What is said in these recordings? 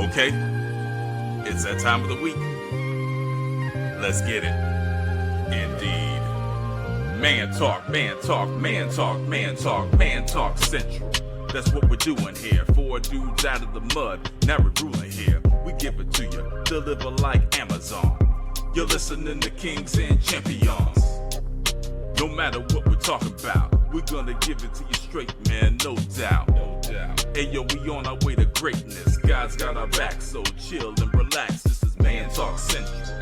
Okay, it's that time of the week. Let's get it. Indeed. Man talk, man talk, man talk, man talk, man talk central. That's what we're doing here. Four dudes out of the mud, now we're ruling here. We give it to you, deliver like Amazon. You're listening to Kings and Champions. No matter what we're talking about, we're gonna give it to you straight, man, no doubt. No doubt. Hey yo, we on our way to greatness. God's got our back, so chill and relax. This is Man Talk Central.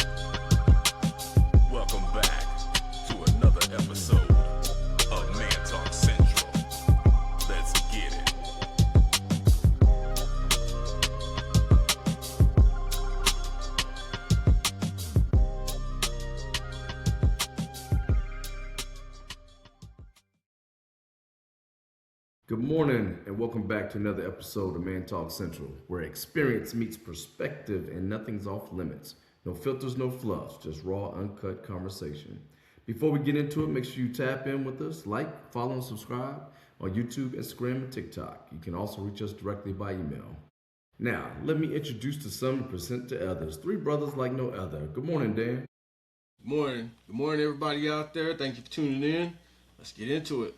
Welcome back to another episode of Man Talk Central. Let's get it. Good morning and welcome back to another episode of Man Talk Central, where experience meets perspective and nothing's off limits. No filters, no fluffs, just raw, uncut conversation. Before we get into it, make sure you tap in with us, like, follow, and subscribe on YouTube, Instagram, and TikTok. You can also reach us directly by email. Now, let me introduce to some and present to others. Three brothers like no other. Good morning, Dan. Good morning. Good morning, everybody out there. Thank you for tuning in. Let's get into it.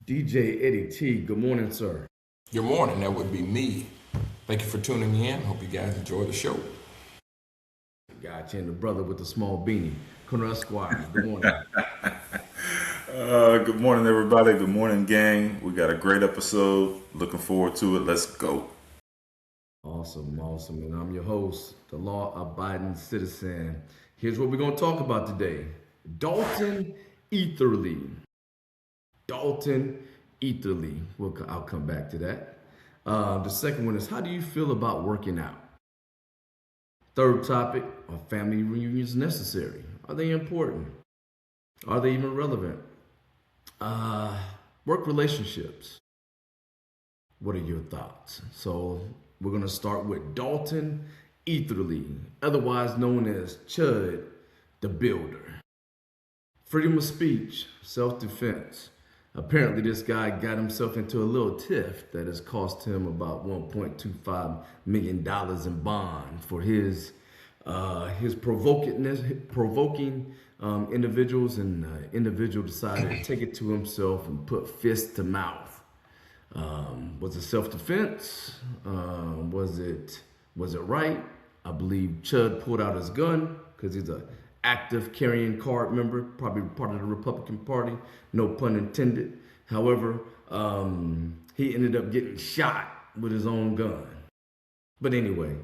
DJ Eddie T. Good morning, sir. Good morning, that would be me. Thank you for tuning in. Hope you guys enjoy the show. Gotcha, and the brother with the small beanie, Colonel Esquire. Good morning. Good morning, everybody. Good morning, gang. We got a great episode. Looking forward to it. Let's go. Awesome. And I'm your host, the law-abiding citizen. Here's what we're going to talk about today. Dalton Eatherly. Dalton Eatherly. I'll come back to that. The second one is, how do you feel about working out? Third topic, are family reunions necessary? Are they important? Are they even relevant? Work relationships. What are your thoughts? So we're going to start with Dalton Eatherly, otherwise known as Chud the Builder. Freedom of speech, self-defense. Apparently, this guy got himself into a little tiff that has cost him about $1.25 million in bond for his provoking individuals, and individual decided to take it to himself and put fist to mouth. Was it self-defense? Was it right? I believe Chud pulled out his gun because he's a active carrying card member, probably part of the Republican Party, no pun intended. However, he ended up getting shot with his own gun. But anyway,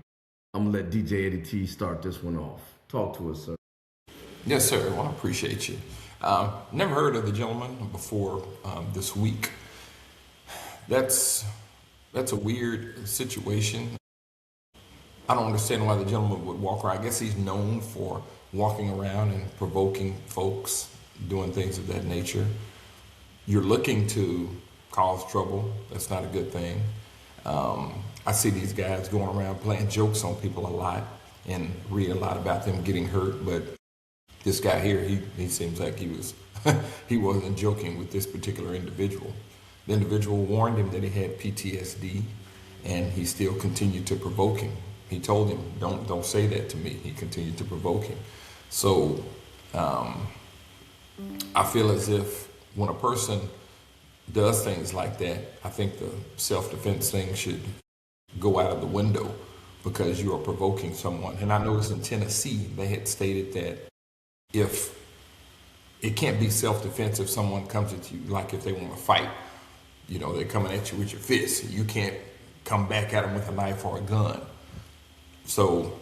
I'm gonna let DJ Eddie T start this one off. Talk to us, sir. Yes, sir. Well, I appreciate you. Never heard of the gentleman before this week. That's a weird situation. I don't understand why the gentleman would walk around. I guess he's known for walking around and provoking folks, doing things of that nature. You're looking to cause trouble. That's not a good thing. I see these guys going around playing jokes on people a lot and read a lot about them getting hurt, but this guy here, he seems like he wasn't joking with this particular individual. The individual warned him that he had PTSD, and he still continued to provoke him. He told him, don't say that to me. He continued to provoke him. So I feel as if when a person does things like that, I think the self-defense thing should go out of the window because you are provoking someone. And I noticed in Tennessee, they had stated that if it can't be self-defense if someone comes at you, like if they want to fight, they're coming at you with your fist. You can't come back at them with a knife or a gun. So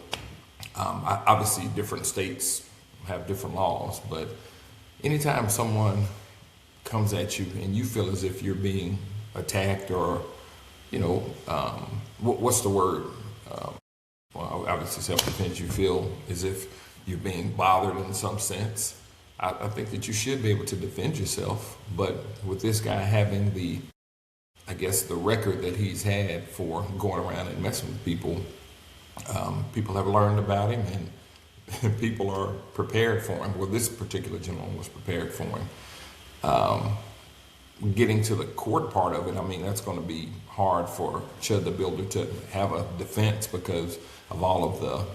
obviously different states have different laws, but anytime someone comes at you and you feel as if you're being attacked or, what's the word? Well, obviously self-defense, you feel as if you're being bothered in some sense. I think that you should be able to defend yourself, but with this guy having the record that he's had for going around and messing with people, people have learned about him and people are prepared for him. Well, this particular gentleman was prepared for him. getting to the court part of it, I mean, that's going to be hard for Chud the Builder to have a defense because of all of the,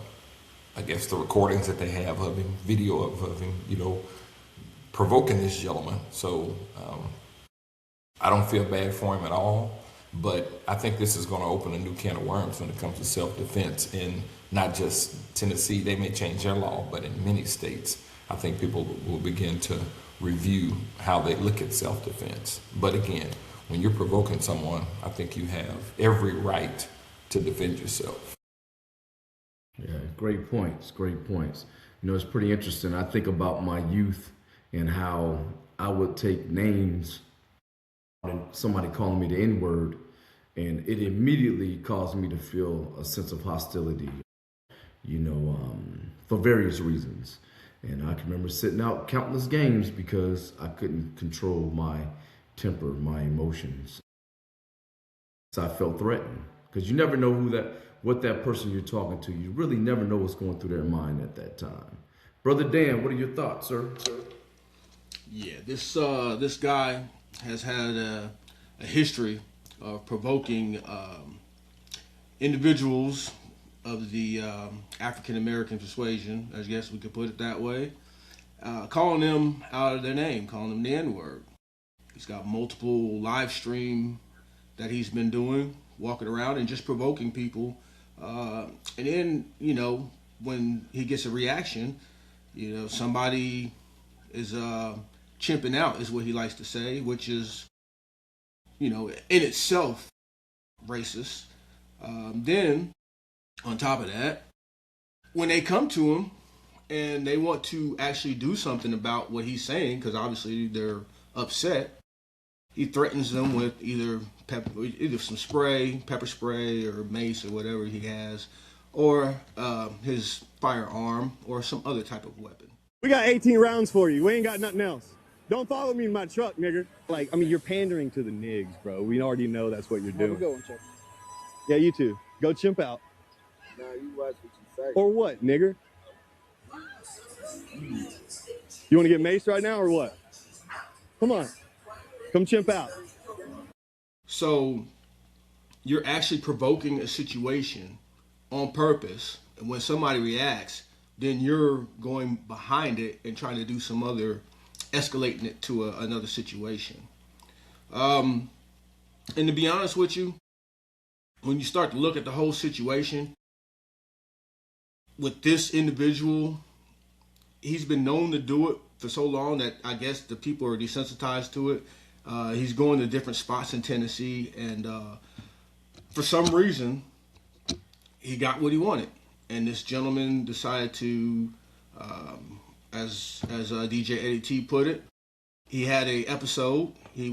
I guess, the recordings that they have of him, video of him, you know, provoking this gentleman. So I don't feel bad for him at all, but I think this is going to open a new can of worms when it comes to self-defense in not just Tennessee. They may change their law, but in many states, I think people will begin to review how they look at self-defense. But again, when you're provoking someone, I think you have every right to defend yourself. Yeah, great points, great points. You know, it's pretty interesting. I think about my youth and how I would take names and somebody calling me the N-word, and it immediately caused me to feel a sense of hostility, you know, for various reasons. And I can remember sitting out countless games because I couldn't control my temper, my emotions. So I felt threatened because you never know what that person you're talking to. You really never know what's going through their mind at that time. Brother Dan, what are your thoughts, sir? Yeah, this guy has had a history of provoking individuals of the African American persuasion, I guess we could put it that way, calling them out of their name, calling them the N-word. He's got multiple live stream that he's been doing, walking around and just provoking people. And then, you know, when he gets a reaction, you know, somebody is chimping out, is what he likes to say, which is, you know, in itself racist. Then, on top of that, when they come to him and they want to actually do something about what he's saying, because obviously they're upset, he threatens them with either some spray, pepper spray, or mace, or whatever he has, or his firearm, or some other type of weapon. We got 18 rounds for you. We ain't got nothing else. Don't follow me in my truck, nigger. Like, I mean, you're pandering to the nigs, bro. We already know that's what you're doing. Go and check. Yeah, you too. Go chimp out. Nah, you watch what you say. Or what, nigger? You want to get maced right now or what? Come on. Come chimp out. So you're actually provoking a situation on purpose, and when somebody reacts, then you're going behind it and trying to do some other, escalating it to another situation. And to be honest with you, when you start to look at the whole situation with this individual, he's been known to do it for so long that I guess the people are desensitized to it. He's going to different spots in Tennessee, and for some reason, he got what he wanted. And this gentleman decided to, as DJ Eddie T put it, he had a episode. He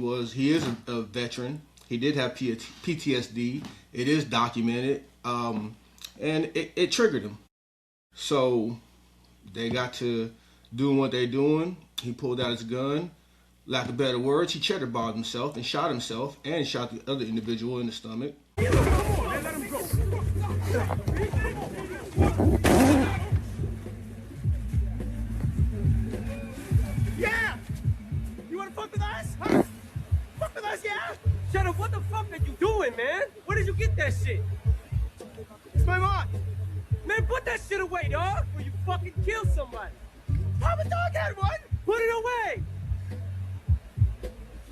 is a veteran. He did have PTSD. It is documented, and it triggered him. So they got to doing what they're doing. He pulled out his gun. Lack of better words, he cheddar bombed himself and shot himself and shot the other individual in the stomach. Yeah! You wanna fuck with us? Huh? Fuck with us, yeah? Shut up, what the fuck are you doing, man? Where did you get that shit? It's my mom. Man, put that shit away, dog, or you fucking kill somebody. Papa Dog had one! Put it away!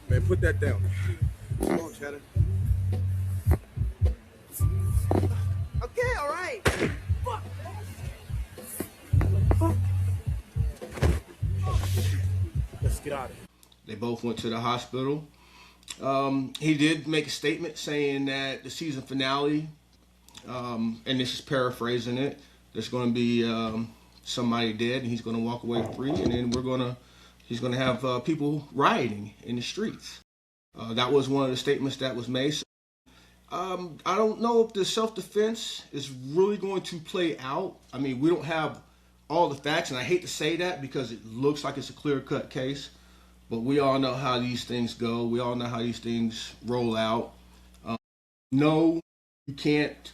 Man, put that down. Come on, Cheddar. Okay, all right. Fuck! Let's get out of here. They both went to the hospital. He did make a statement saying that the season finale, and this is paraphrasing it, there's going to be somebody dead, and he's going to walk away free, and then he's going to have people rioting in the streets. That was one of the statements that was made. I don't know if the self-defense is really going to play out. I mean, we don't have all the facts, and I hate to say that because it looks like it's a clear-cut case, but we all know how these things go. We all know how these things roll out. No, you can't.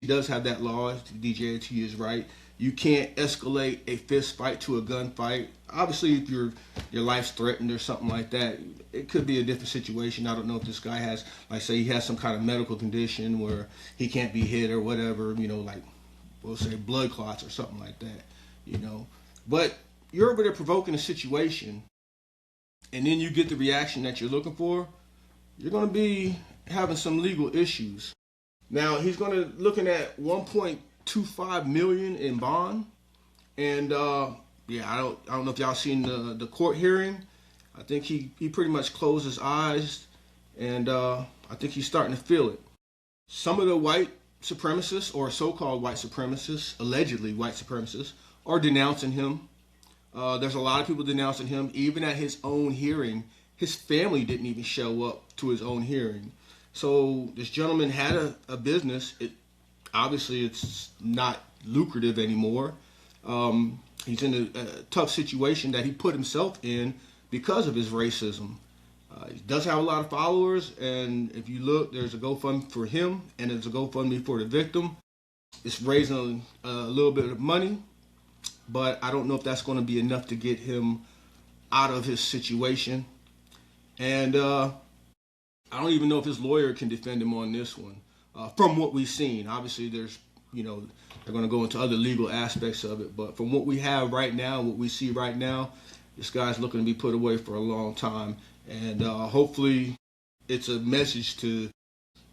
He does have that law. DJ T is right. You can't escalate a fist fight to a gunfight. Obviously, if your life's threatened or something like that, it could be a different situation. I don't know if this guy has, like, say he has some kind of medical condition where he can't be hit or whatever, like we'll say blood clots or something like that, But you're over there provoking a situation, and then you get the reaction that you're looking for, you're going to be having some legal issues. Now, he's going to looking at 1.25 million in bond, and I don't know if y'all seen the court hearing. I think he pretty much closed his eyes, and I think he's starting to feel it. Some of the white supremacists, or so-called white supremacists, allegedly white supremacists, are denouncing him. There's a lot of people denouncing him. Even at his own hearing, his family didn't even show up to his own hearing. So this gentleman had a business. Obviously it's not lucrative anymore. He's in a tough situation that he put himself in because of his racism. He does have a lot of followers, and if you look, there's a GoFundMe for him, and there's a GoFundMe for the victim. It's raising a little bit of money, but I don't know if that's going to be enough to get him out of his situation. And I don't even know if his lawyer can defend him on this one. From what we've seen, obviously there's, they're going to go into other legal aspects of it. But from what we have right now, what we see right now, this guy's looking to be put away for a long time. And hopefully it's a message to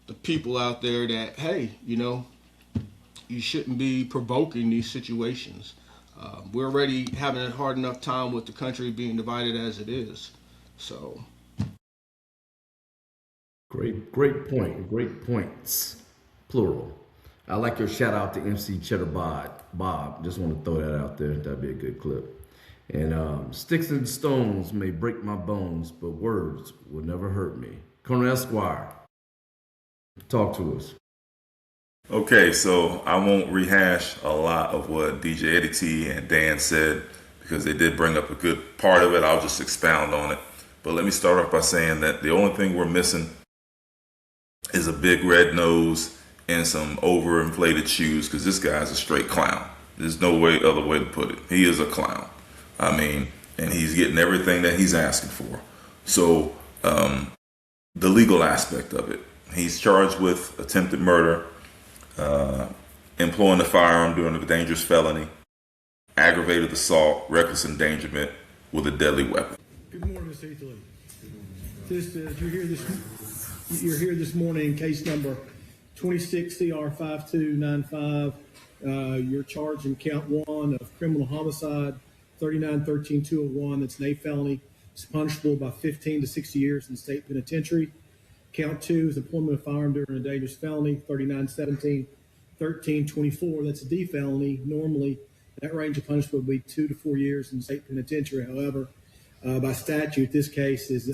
the people out there that, hey, you shouldn't be provoking these situations. We're already having a hard enough time with the country being divided as it is. So. Great point. Great points. Plural. I like your shout out to MC Cheddar Bob. Just want to throw that out there. That'd be a good clip. And sticks and stones may break my bones, but words will never hurt me. Colonel Esquire, talk to us. Okay, so I won't rehash a lot of what DJ Eddie T and Dan said because they did bring up a good part of it. I'll just expound on it. But let me start off by saying that the only thing we're missing is a big red nose and some overinflated shoes, because this guy's a straight clown. There's no other way to put it. He is a clown. And he's getting everything that he's asking for. So the legal aspect of it, he's charged with attempted murder, employing a firearm during a dangerous felony, aggravated assault, reckless endangerment with a deadly weapon. Good morning, Mr. Etherley. You're here this morning in case number 26 CR 5295. You're charged in count 1 of criminal homicide, 39-13-201. That's an A felony. It's punishable by 15 to 60 years in the state penitentiary. Count 2 is employment of firearm during a dangerous felony, 39-17-13-24. That's a D felony. Normally, that range of punishment would be 2 to 4 years in the state penitentiary. However, by statute, this case is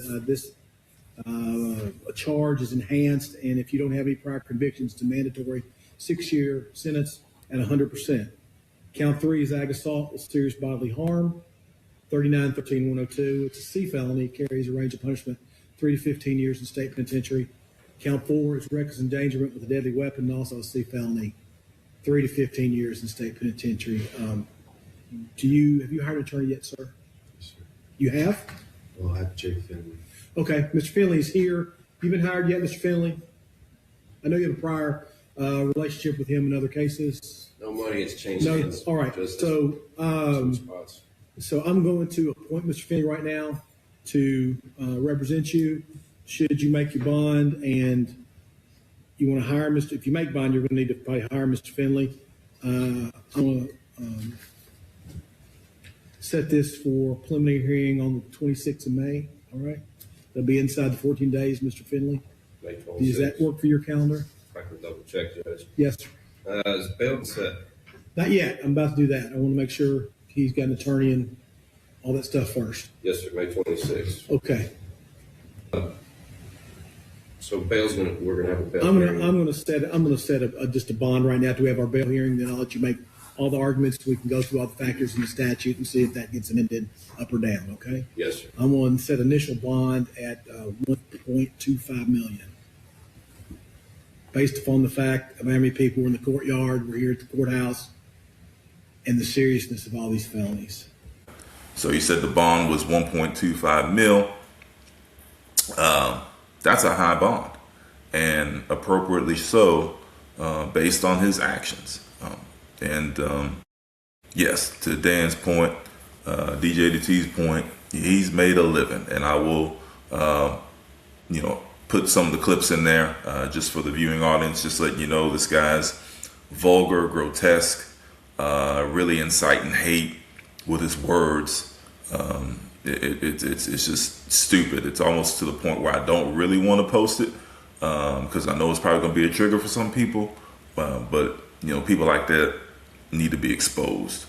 a charge is enhanced, and if you don't have any prior convictions, it's a mandatory 6-year sentence at 100%. Count 3 is ag assault with serious bodily harm, 39-13-102. It's a C felony, carries a range of punishment 3 to 15 years in state penitentiary. Count 4 is reckless endangerment with a deadly weapon, also a C felony, 3 to 15 years in state penitentiary. Have you hired an attorney yet, sir? Yes, sir. You have? Well, I have Jake Finley. Okay, Mr. Finley's here. You been hired yet, Mr. Finley? I know you have a prior relationship with him in other cases. No money has changed No, hands. all right. So I'm going to appoint Mr. Finley right now to represent you. Should you make your bond and you want to hire if you make bond, you're going to need to hire Mr. Finley. I'm going to set this for preliminary hearing on the 26th of May. All right. They'll be inside the 14 days, Mr. Finley. May 26th. Does that work for your calendar? I can double check, Judge. Yes, sir. Is bail set? Not yet. I'm about to do that. I want to make sure he's got an attorney and all that stuff first. Yes, sir. May 26th. Okay. So we're gonna have a bail. I'm hearing. gonna set just a bond right now. After we have our bail hearing, then I'll let you make all the arguments. We can go through all the factors in the statute and see if that gets amended up or down. Okay. Yes, sir. I'm going to set initial bond at 1.25 million, based upon the fact of how many people were in the courtyard. We're here at the courthouse, and the seriousness of all these felonies. So you said the bond was 1.25 mil. That's a high bond, and appropriately so, based on his actions. Yes, to Dan's point, DJ DT's point, he's made a living, and I will, put some of the clips in there just for the viewing audience, just letting you know this guy's vulgar, grotesque, really inciting hate with his words. It's just stupid. It's almost to the point where I don't really want to post it because I know it's probably going to be a trigger for some people. But people like that need to be exposed.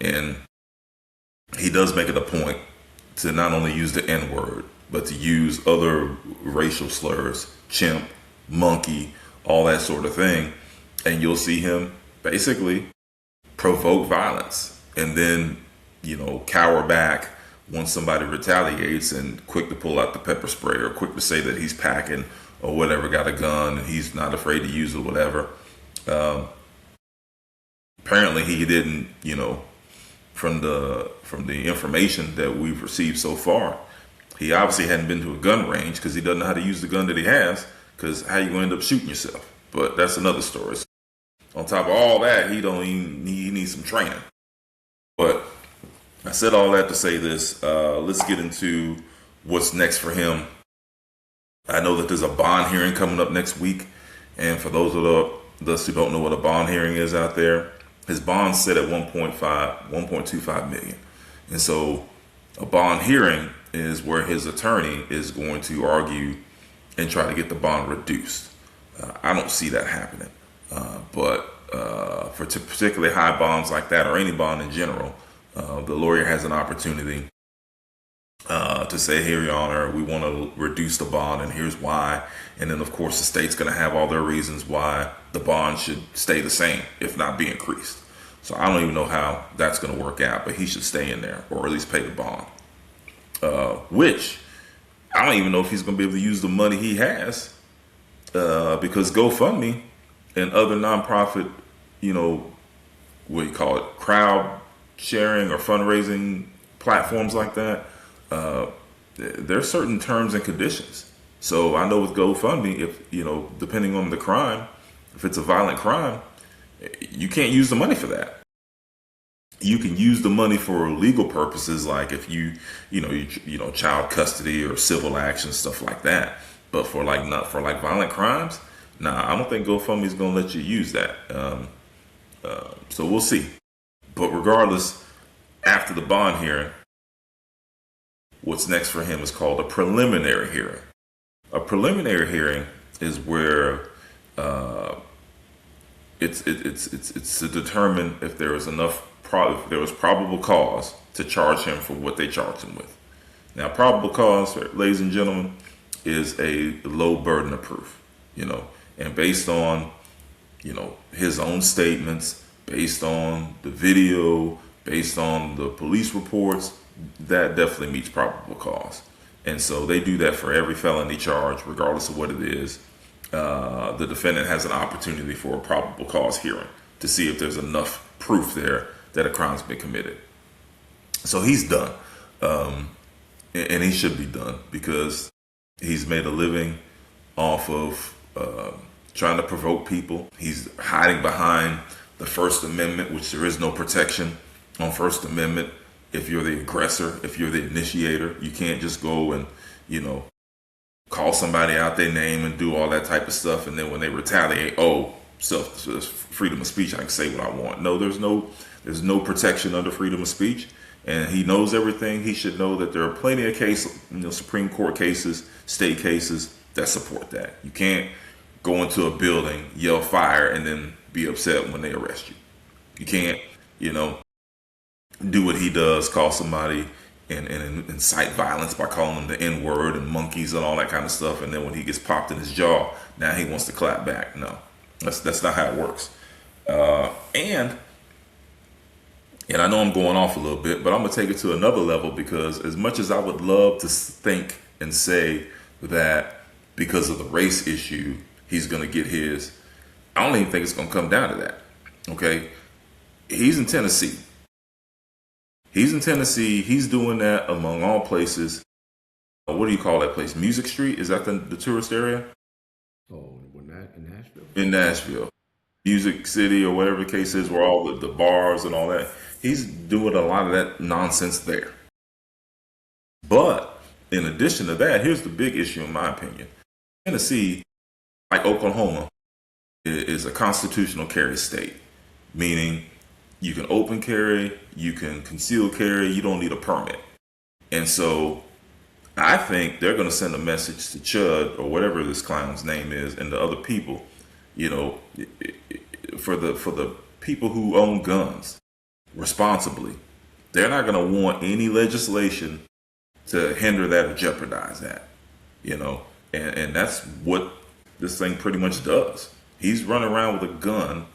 And he does make it a point to not only use the N-word, but to use other racial slurs, chimp, monkey, all that sort of thing. And you'll see him basically provoke violence and then, cower back once somebody retaliates and quick to pull out the pepper spray or quick to say that he's packing or whatever, got a gun and he's not afraid to use it or whatever. Apparently he didn't, from the information that we've received so far, he obviously hadn't been to a gun range because he doesn't know how to use the gun that he has, because how you going to end up shooting yourself? But that's another story. On top of all that, he needs some training. But I said all that to say this. Let's get into what's next for him. I know that there's a bond hearing coming up next week. And for those of us who don't know what a bond hearing is out there, his bond's set at 1.25 million. And so a bond hearing is where his attorney is going to argue and try to get the bond reduced. I don't see that happening. But for particularly high bonds like that, or any bond in general, the lawyer has an opportunity to say, here, Your Honor, we want to reduce the bond and here's why. And then, of course, the state's going to have all their reasons why the bond should stay the same, if not be increased. So I don't even know how that's going to work out, but he should stay in there or at least pay the bond. Which I don't even know if he's going to be able to use the money he has because GoFundMe and other nonprofit, what do you call it, crowd sharing or fundraising platforms like that, there are certain terms and conditions. So I know with GoFundMe, if, depending on the crime, if it's a violent crime, you can't use the money for that. You can use the money for legal purposes, like if you child custody or civil action, stuff like that. But for violent crimes, nah, I don't think GoFundMe is going to let you use that. So we'll see. But regardless, after the bond hearing, what's next for him is called a preliminary hearing. A preliminary hearing is where it's to determine if there is if there was probable cause to charge him for what they charged him with. Now, probable cause, ladies and gentlemen, is a low burden of proof, and based on, his own statements, based on the video, based on the police reports, that definitely meets probable cause. And so they do that for every felony charge, regardless of what it is. The defendant has an opportunity for a probable cause hearing to see if there's enough proof there that a crime's been committed. So he's done. And he should be done because he's made a living off of trying to provoke people. He's hiding behind the First Amendment, which there is no protection on First Amendment. If you're the aggressor, if you're the initiator, you can't just go and, call somebody out their name and do all that type of stuff. And then when they retaliate, freedom of speech, I can say what I want. No, there's no protection under freedom of speech. And he knows everything. He should know that there are plenty of cases, Supreme Court cases, state cases that support that. You can't go into a building, yell fire, and then be upset when they arrest you. You can't, do what he does, call somebody and incite violence by calling them the N-word and monkeys and all that kind of stuff. And then when he gets popped in his jaw, now he wants to clap back. No, that's not how it works. And I know I'm going off a little bit, but I'm going to take it to another level because as much as I would love to think and say that because of the race issue, he's going to get his, I don't even think it's going to come down to that. Okay. He's in Tennessee. He's in Tennessee. He's doing that among all places. What do you call that place? Music Street? Is that the tourist area? Oh, in Nashville? In Nashville. Music City or whatever the case is, where all the bars and all that. He's doing a lot of that nonsense there. But in addition to that, here's the big issue in my opinion. Tennessee, like Oklahoma, is a constitutional carry state, meaning you can open carry, you can conceal carry, you don't need a permit. And so I think they're going to send a message to Chud or whatever this clown's name is and the other people, you know, for the people who own guns responsibly. They're not going to want any legislation to hinder that or jeopardize that, you know, and that's what this thing pretty much does. He's running around with a gun,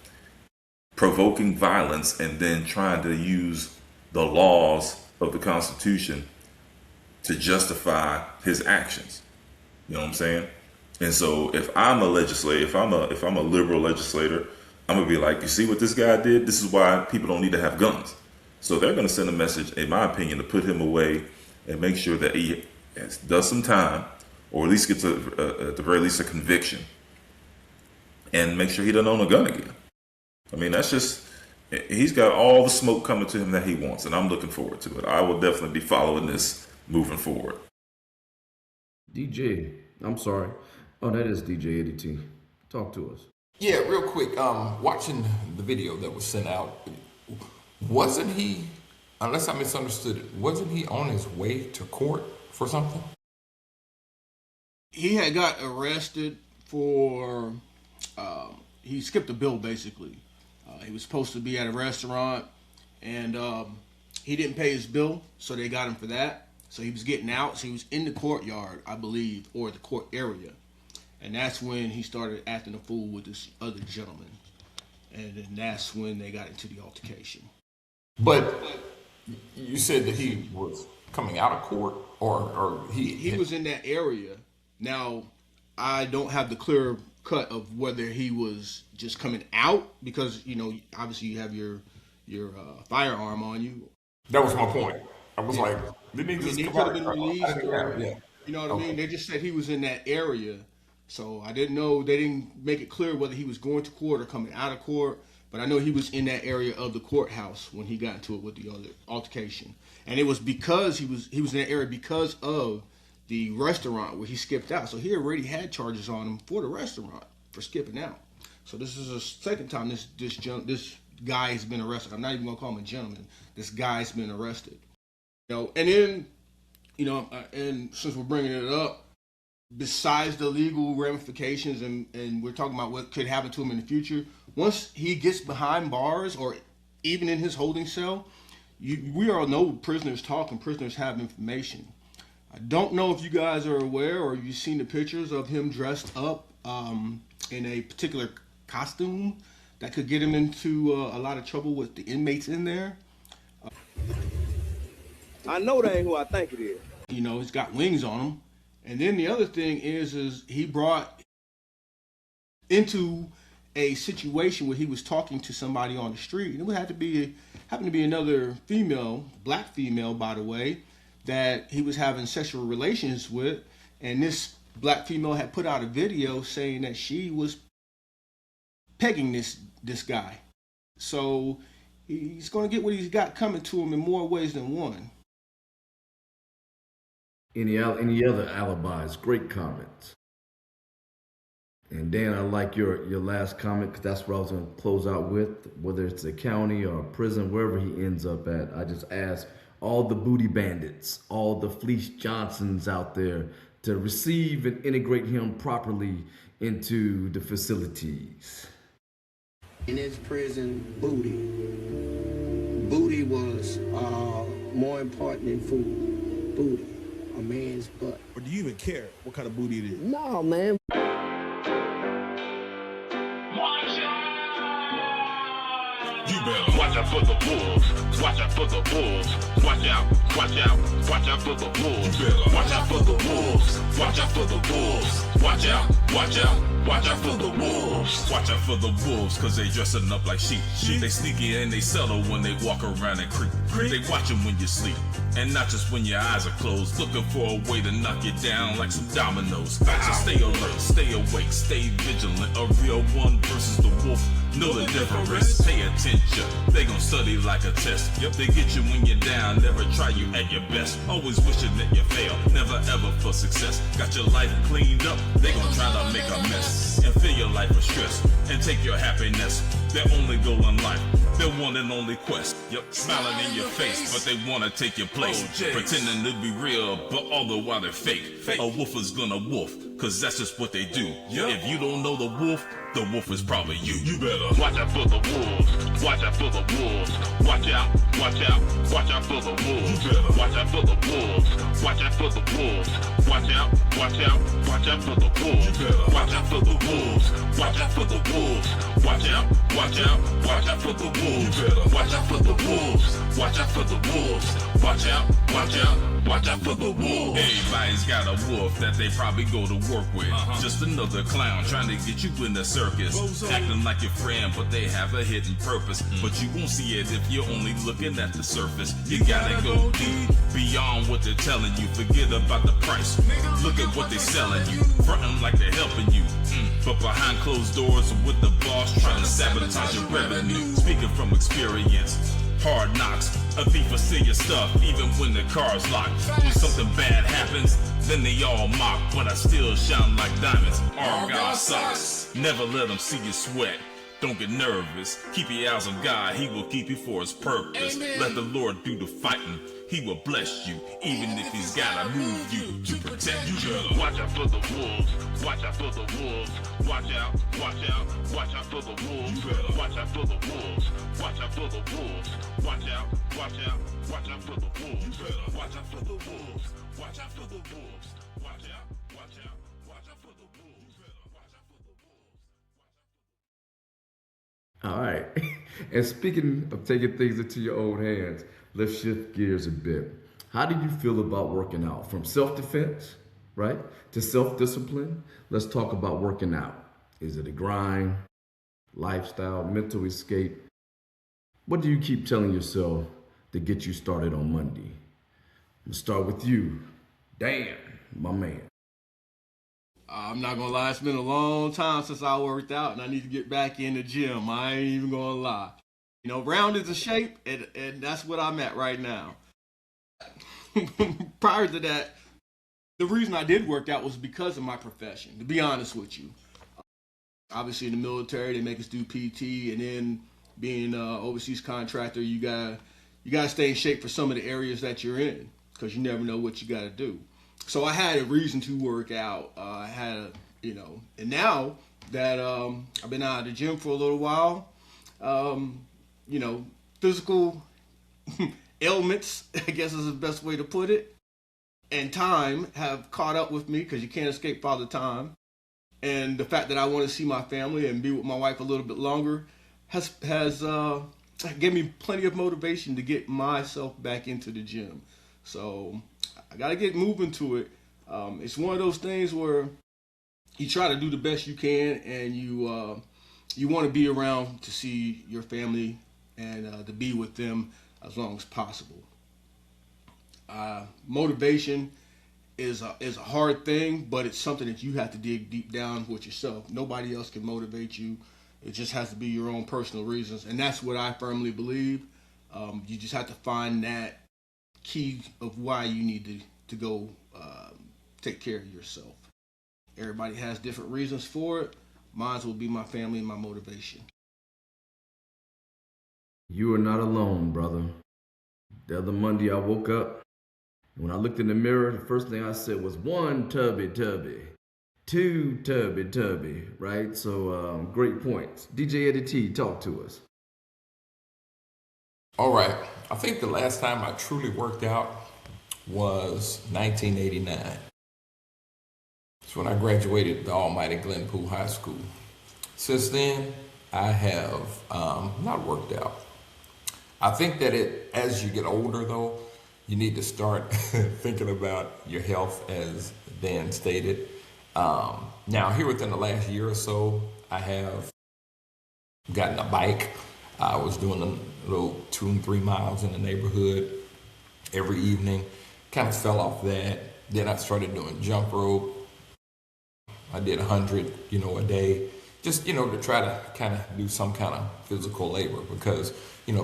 provoking violence, and then trying to use the laws of the Constitution to justify his actions. You know what I'm saying? And so if I'm a legislator, if I'm a liberal legislator, I'm gonna be like, you see what this guy did? This is why people don't need to have guns. So they're gonna send a message, in my opinion, to put him away and make sure that he does some time, or at least gets at the very least a conviction, and make sure he doesn't own a gun again. I mean, that's just, he's got all the smoke coming to him that he wants, and I'm looking forward to it. I will definitely be following this moving forward. DJ, I'm sorry. Oh, that is DJ Eddie T. Talk to us. Yeah, real quick. Watching the video that was sent out, wasn't he, unless I misunderstood it, wasn't he on his way to court for something? He had got arrested for, he skipped a bill basically. He was supposed to be at a restaurant and he didn't pay his bill, so they got him for that. So he was getting out, so he was in the courtyard, I believe, or the court area. And that's when he started acting a fool with this other gentleman. And then that's when they got into the altercation. But you said that he was coming out of court, or he was in that area. Now, I don't have the clear cut of whether he was just coming out, because, you know, obviously you have your firearm on you. That was my point. I was like, didn't he just come out? Been released, yeah. You know what I mean? They just said he was in that area. So I didn't know, they didn't make it clear whether he was going to court or coming out of court, but I know he was in that area of the courthouse when he got into it with the other altercation. And it was because he was in that area because of the restaurant where he skipped out. So he already had charges on him for the restaurant for skipping out. So this is the second time this guy has been arrested. I'm not even gonna call him a gentleman. This guy's been arrested. You know, and then, you know, and since we're bringing it up, besides the legal ramifications and we're talking about what could happen to him in the future, once he gets behind bars or even in his holding cell, we all know prisoners talk and prisoners have information. I don't know if you guys are aware or you've seen the pictures of him dressed up in a particular costume that could get him into a lot of trouble with the inmates in there. I know that ain't who I think it is. You know, he's got wings on him. And then the other thing is he brought into a situation where he was talking to somebody on the street. And it would happened to be another female, black female, by the way, that he was having sexual relations with. And this black female had put out a video saying that she was pegging this guy. So he's going to get what he's got coming to him in more ways than one. Any other alibis? Great comments. And Dan, I like your last comment, because that's what I was going to close out with. Whether it's a county or a prison, wherever he ends up at, I just ask all the booty bandits, all the Fleece Johnsons out there to receive and integrate him properly into the facilities. In his prison, booty was more important than food. Booty. A man's butt. Or do you even care what kind of booty it is? No, man. You You better watch out for the wolves. Watch out for the wolves. Watch out, watch out, watch out for the wolves. You better watch out for the wolves. Watch out for the wolves. Watch out, watch out. Watch out for the wolves. Watch out for the wolves, cause they dressing up like sheep. They sneaky and they subtle when they walk around and creep. They watching when you sleep, and not just when your eyes are closed. Looking for a way to knock you down like some dominoes. So stay alert, stay awake, stay vigilant. A real one versus the wolf, know the difference. Pay attention, they gon' study like a test. Yep, they get you when you're down, never try you at your best. Always wishing that you fail, never ever for success. Got your life cleaned up, they gon' try to make a mess. And fill your life with stress, and take your happiness. Their only goal in life, their one and only quest. Yep, smiling in your face, but they wanna take your place. Pretending to be real, but all the while they're fake. A wolf is gonna wolf, cause that's just what they do. If you don't know the wolf is probably you. You better watch out for the wolves. Watch out for the wolves. Watch out, watch out, watch out for the wolves. You better watch out for the wolves. Watch out for the wolves. Watch out, watch out, watch out for the wolves. You better watch out for the wolves. Watch out for the wolves. Watch out, watch out, watch out for the wolves. You better watch out for the wolves. Watch out for the wolves. Watch out, watch out, watch out for the wolves. Everybody's got a wolf that they probably go to work with. Just another clown trying to get you in the circus. Acting like your friend, but they have a hidden purpose. But you won't see it if you're only looking at the surface. You gotta go deep, beyond what they're telling you. Forget about the price. Look at what they're selling you. Frontin' like they're helping you. But behind closed doors with the boss trying to sabotage your revenue. Speaking from experience. Hard knocks, a thief will steal your stuff even when the car's locked. When something bad happens, then they all mock, but I still shine like diamonds. Argyle socks, never let them see you sweat. Don't get nervous, keep your eyes on God, He will keep you for His purpose. Amen. Let the Lord do the fighting, He will bless you, even if He's gotta move you to protect you. Watch out for the wolves, watch out for the wolves. Watch out, watch out, watch out for the wolves. Watch out for the wolves, watch out for the wolves. Watch out, watch out, watch out for the wolves. Watch out for the wolves, watch out for the wolves. Watch out, watch out, watch out for the wolves. Watch out for the wolves. All right. And speaking of taking things into your own hands, let's shift gears a bit. How do you feel about working out? From self-defense, right, to self-discipline? Let's talk about working out. Is it a grind, lifestyle, mental escape? What do you keep telling yourself to get you started on Monday? Let's start with you, Dan, my man. I'm not gonna lie, it's been a long time since I worked out, and I need to get back in the gym. I ain't even gonna lie. You know, rounded to shape, and that's what I'm at right now. Prior to that, the reason I did work out was because of my profession, to be honest with you. Obviously, in the military, they make us do PT, and then being an overseas contractor, you gotta stay in shape for some of the areas that you're in, because you never know what you gotta do. So I had a reason to work out. I had a, and now that I've been out of the gym for a little while, physical ailments, I guess is the best way to put it, and time have caught up with me, because you can't escape Father Time. And the fact that I want to see my family and be with my wife a little bit longer has given me plenty of motivation to get myself back into the gym. So I got to get moving to it. It's one of those things where you try to do the best you can, and you want to be around to see your family and to be with them as long as possible. Motivation is a hard thing, but it's something that you have to dig deep down with yourself. Nobody else can motivate you. It just has to be your own personal reasons, and that's what I firmly believe. You just have to find that key of why you need to go take care of yourself. Everybody has different reasons for it. Mine will be my family and my motivation. You are not alone, brother. The other Monday I woke up, and when I looked in the mirror, the first thing I said was 1 tubby, 2 tubby, right? So great points. DJ Eddie T, talk to us. All right. I think the last time I truly worked out was 1989. It's when I graduated the almighty Glenpool High School. Since then, I have not worked out. I think that as you get older, though, you need to start thinking about your health, as Dan stated. Now, here within the last year or so, I have gotten a bike. I was doing a little 2 and 3 miles in the neighborhood every evening. Kind of fell off that. Then I started doing jump rope. I did 100, a day, just, to try to kind of do some kind of physical labor because,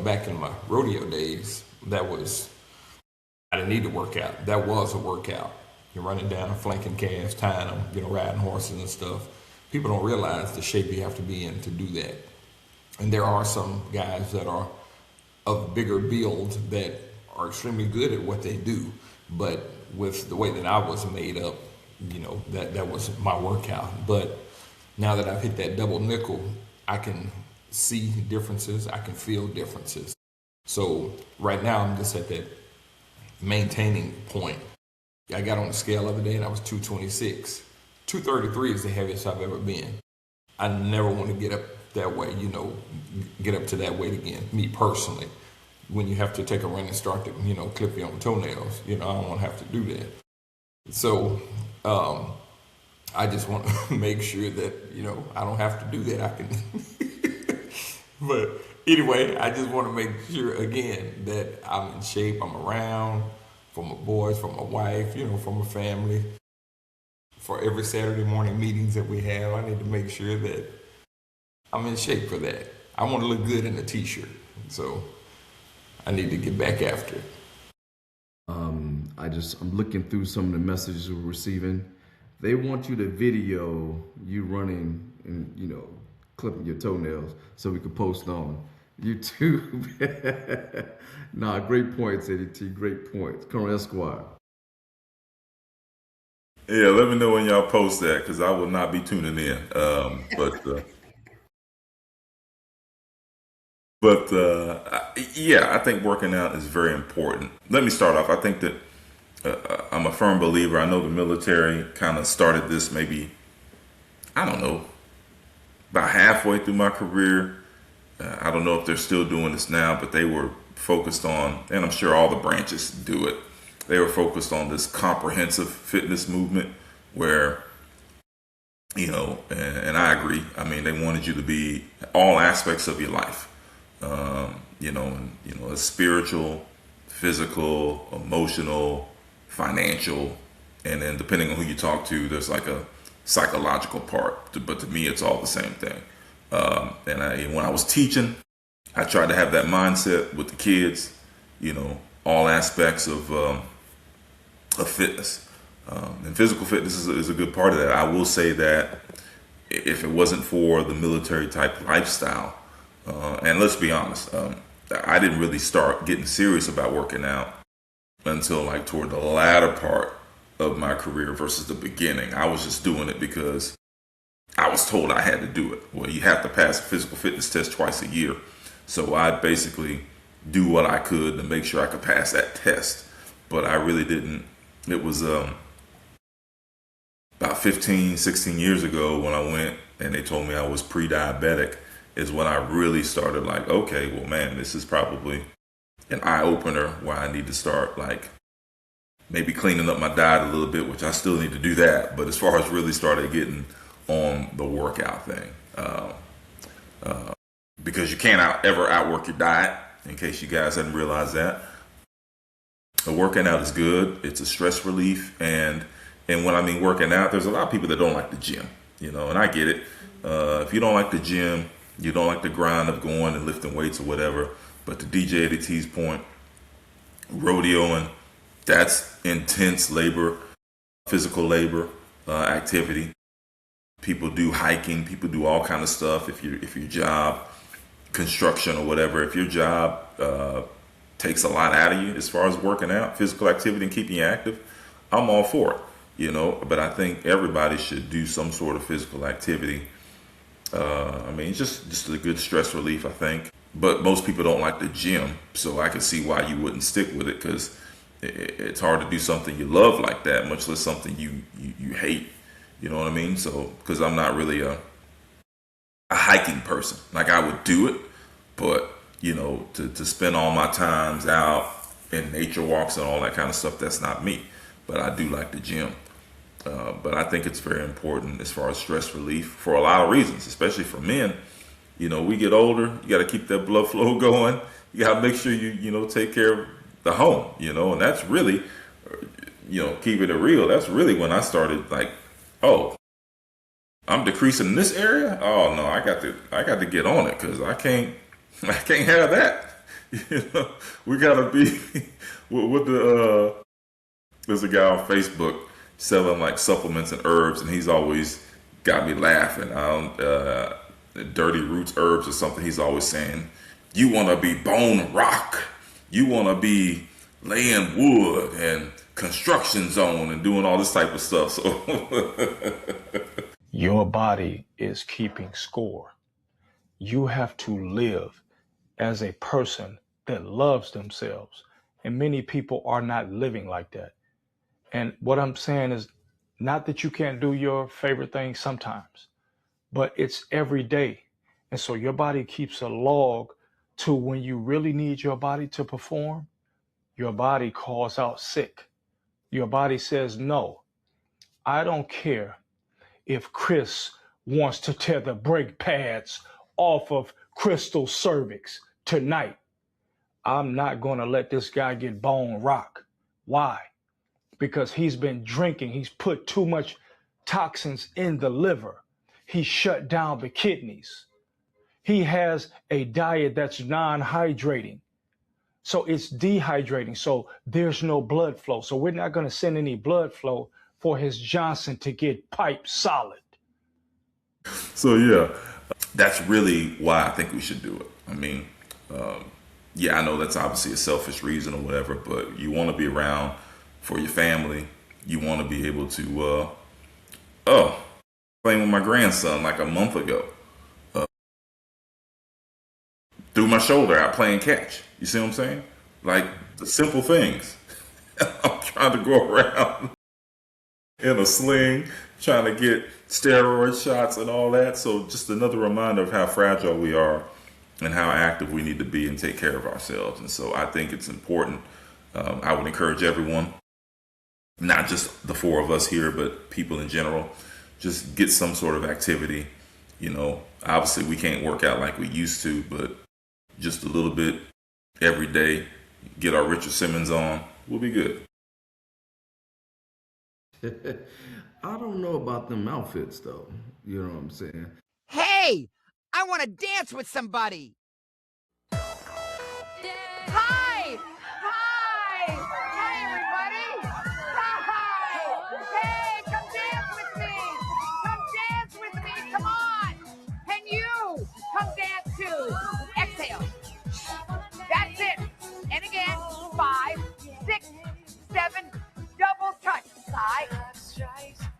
back in my rodeo days, I didn't need to work out. That was a workout. You're running down, flanking calves, tying them, riding horses and stuff. People don't realize the shape you have to be in to do that. And there are some guys that are of bigger build that are extremely good at what they do. But with the way that I was made up, that was my workout. But now that I've hit that double nickel, I can see differences. I can feel differences. So right now I'm just at that maintaining point. I got on the scale the other day and I was 226. 233 is the heaviest I've ever been. I never want to get up that way, get up to that weight again, me personally. When you have to take a run and start to, clip your own toenails, I don't want to have to do that. So I just want to make sure that, I don't have to do that. I can. But anyway, I just want to make sure, again, that I'm in shape, I'm around for my boys, for my wife, for my family. For every Saturday morning meetings that we have, I need to make sure that I'm in shape for that. I want to look good in a t-shirt. So I need to get back after it. I'm looking through some of the messages we're receiving. They want you to video you running and, clipping your toenails so we can post on YouTube. Nah, great points, Eddie T. Great points. Colonel Esquire. Yeah, let me know when y'all post that because I will not be tuning in. Yeah, I think working out is very important. Let me start off. I think that I'm a firm believer. I know the military kind of started this maybe, I don't know, about halfway through my career. I don't know if they're still doing this now, but they were focused on, and I'm sure all the branches do it, they were focused on this comprehensive fitness movement where, and I agree. I mean, they wanted you to be all aspects of your life, a spiritual, physical, emotional, financial, and then depending on who you talk to, there's like a psychological part. But to me, it's all the same thing. When I was teaching, I tried to have that mindset with the kids, all aspects of fitness. And physical fitness is a good part of that. I will say that if it wasn't for the military type lifestyle, and let's be honest, I didn't really start getting serious about working out until like toward the latter part of my career versus the beginning. I was just doing it because I was told I had to do it. Well, you have to pass a physical fitness test twice a year. So I'd basically do what I could to make sure I could pass that test. But I really didn't. It was about 15, 16 years ago when I went and they told me I was pre-diabetic is when I really started like, okay, well, man, this is probably an eye-opener where I need to start like maybe cleaning up my diet a little bit, which I still need to do that. But as far as really started getting on the workout thing, because you can't ever outwork your diet, in case you guys hadn't realized that. The working out is good. It's a stress relief. And when I mean working out, there's a lot of people that don't like the gym, and I get it. If you don't like the gym, you don't like the grind of going and lifting weights or whatever. But to DJ Eddie T's point, rodeoing, that's intense labor, physical labor, activity. People do hiking, people do all kind of stuff. If your job, construction or whatever, if your job takes a lot out of you as far as working out, physical activity and keeping you active, I'm all for it, but I think everybody should do some sort of physical activity. It's just a good stress relief, I think. But most people don't like the gym, so I can see why you wouldn't stick with it, because it's hard to do something you love like that, much less something you hate. You know what I mean? So, because I'm not really a hiking person. Like, I would do it, but to spend all my times out in nature walks and all that kind of stuff. That's not me, but I do like the gym. But I think it's very important as far as stress relief for a lot of reasons, especially for men. We get older, you got to keep that blood flow going. You got to make sure you take care of the home, and that's really, keeping it real. That's really when I started like, oh, I'm decreasing in this area. Oh no, I got to get on it because I can't have that. We got to be with the, there's a guy on Facebook selling like supplements and herbs, and he's always got me laughing. Dirty Roots Herbs or something. He's always saying, you want to be bone rock, you want to be laying wood and construction zone and doing all this type of stuff. So your body is keeping score. You have to live as a person that loves themselves, and many people are not living like that. And what I'm saying is not that you can't do your favorite thing sometimes, but it's every day. And so your body keeps a log to when you really need your body to perform, your body calls out sick. Your body says, no, I don't care if Chris wants to tear the brake pads off of Crystal's cervix tonight. I'm not going to let this guy get bone rock. Why? Because he's been drinking. He's put too much toxins in the liver. He shut down the kidneys. He has a diet that's non-hydrating. So it's dehydrating. So there's no blood flow. So we're not going to send any blood flow for his Johnson to get piped solid. So yeah, that's really why I think we should do it. I mean, I know that's obviously a selfish reason or whatever, but you want to be around for your family. You want to be able to, playing with my grandson like a month ago. Threw my shoulder out playing catch. You see what I'm saying? Like the simple things. I'm trying to go around in a sling, trying to get steroid shots and all that. So just another reminder of how fragile we are and how active we need to be and take care of ourselves. And so I think it's important. I would encourage everyone, not just the four of us here, but people in general, just get some sort of activity. Obviously we can't work out like we used to, but just a little bit every day, get our Richard Simmons on, we'll be good. I don't know about them outfits though. You know what I'm saying? Hey, I want to dance with somebody. Hi! Hi! Hi, everybody! Hi! Hey, come dance with me! Come dance with me! Come on! And you, come dance too! Exhale. That's it. And again, 5, 6, 7, double touch. Side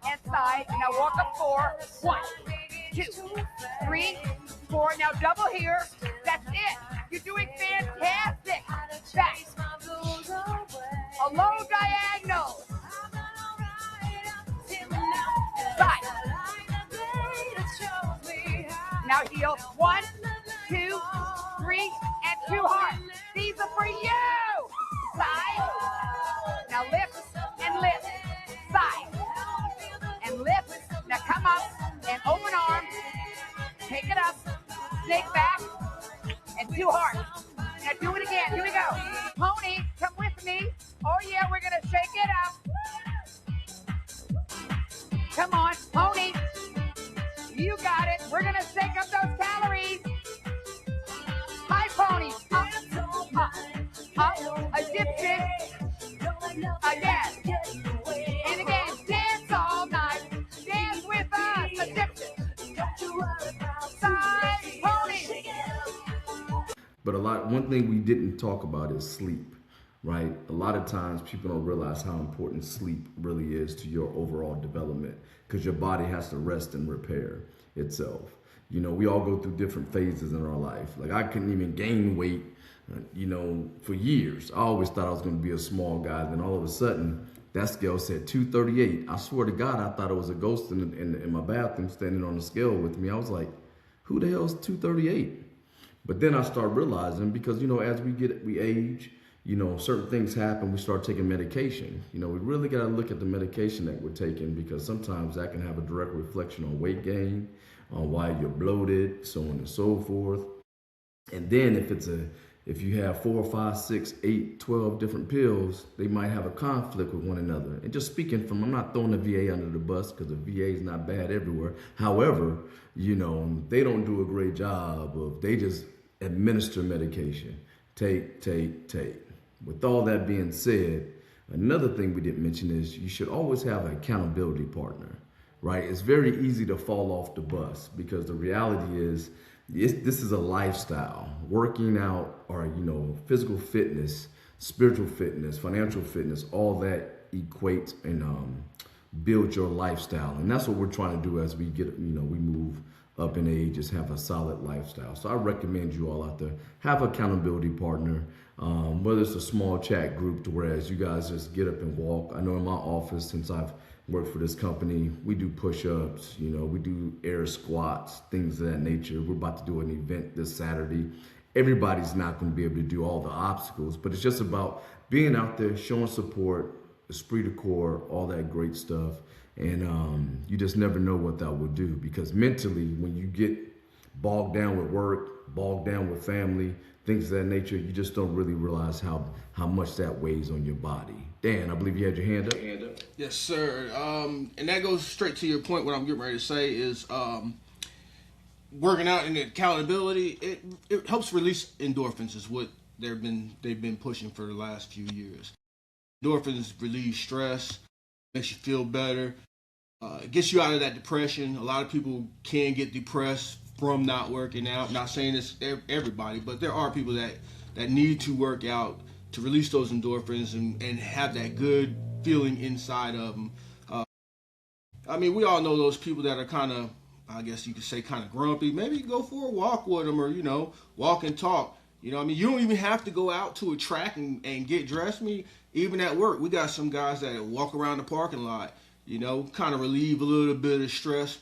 and side. Now walk up 4. 1, 2, 3, 4. Now double here. That's it. You're doing fantastic. Back. A low diagonal. Side. Now heel. 1, 2, 3, and 2 hard. These are for you. Side. Now lift and lift. Side. And lift. Now come up and open arm. Take it up. Snake back. And 2 hard. Now do it again. Here we go. Pony, come with me. Oh yeah, we're going to shake it up. Come on, pony. You got it. We're going to shake up those calories. High pony. Up. A dip shift. Again. And again. Dance all night. Dance with us. A dip shift. Side pony. But one thing we didn't talk about is sleep, right? A lot of times people don't realize how important sleep really is to your overall development because your body has to rest and repair itself. We all go through different phases in our life. Like I couldn't even gain weight, for years. I always thought I was going to be a small guy. Then all of a sudden, that scale said 238. I swear to God, I thought it was a ghost in my bathroom standing on the scale with me. I was like, who the hell is 238? But then I start realizing, because, as we age, certain things happen, we start taking medication. We really got to look at the medication that we're taking, because sometimes that can have a direct reflection on weight gain, on why you're bloated, so on and so forth. And then if you have 4, 5, 6, 8, 12 different pills, they might have a conflict with one another. And just speaking from, I'm not throwing the VA under the bus, because the VA is not bad everywhere. However, they don't do a great job they just administer medication. Take. With all that being said, another thing we didn't mention is you should always have an accountability partner, right? It's very easy to fall off the bus, because the reality is this is a lifestyle. Working out, or physical fitness, spiritual fitness, financial fitness, all that equates and build your lifestyle. And that's what we're trying to do as we get, we move up in age, is have a solid lifestyle. So I recommend you all out there have an accountability partner, whether it's a small chat group to whereas you guys just get up and walk. I know in my office, since I've worked for this company, we do push-ups, we do air squats, things of that nature. We're about to do an event this Saturday. Everybody's not going to be able to do all the obstacles, but it's just about being out there, showing support, esprit de corps, all that great stuff. And you just never know what that will do, because mentally, when you get bogged down with work, bogged down with family, things of that nature, you just don't really realize how much that weighs on your body. Dan, I believe you had your hand up. Yes, sir. And that goes straight to your point. What I'm getting ready to say is working out and accountability. It helps release endorphins, is what they've been pushing for the last few years. Endorphins relieve stress, makes you feel better, it gets you out of that depression. A lot of people can get depressed from not working out. Not saying it's everybody, but there are people that need to work out to release those endorphins and have that good feeling inside of them. We all know those people that are kind of, I guess you could say, kind of grumpy. Maybe go for a walk with them, or, walk and talk. You don't even have to go out to a track and get dressed. Even at work, we got some guys that walk around the parking lot, kind of relieve a little bit of stress,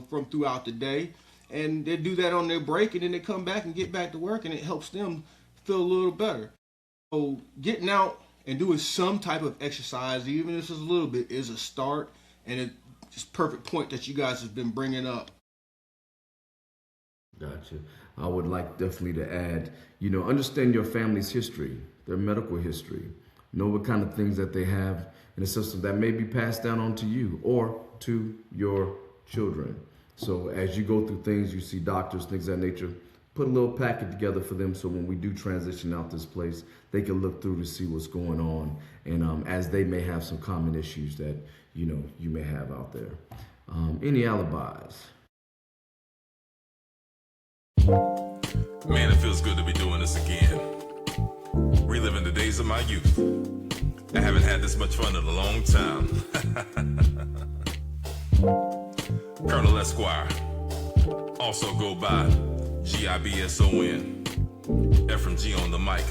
from throughout the day. And they do that on their break, and then they come back and get back to work, and it helps them feel a little better. So getting out and doing some type of exercise, even if it's a little bit, is a start, and it's perfect point that you guys have been bringing up. Gotcha. I would like definitely to add, understand your family's history, their medical history. Know what kind of things that they have in the system that may be passed down onto you or to your children. So as you go through things, you see doctors, things of that nature, put a little packet together for them, so when we do transition out this place, they can look through to see what's going on, and as they may have some common issues that you may have out there. Any alibis? Man, it feels good to be doing this again. Reliving the days of my youth. I haven't had this much fun in a long time. Colonel Esquire, also go by GIBSON. Ephraim G on the mic.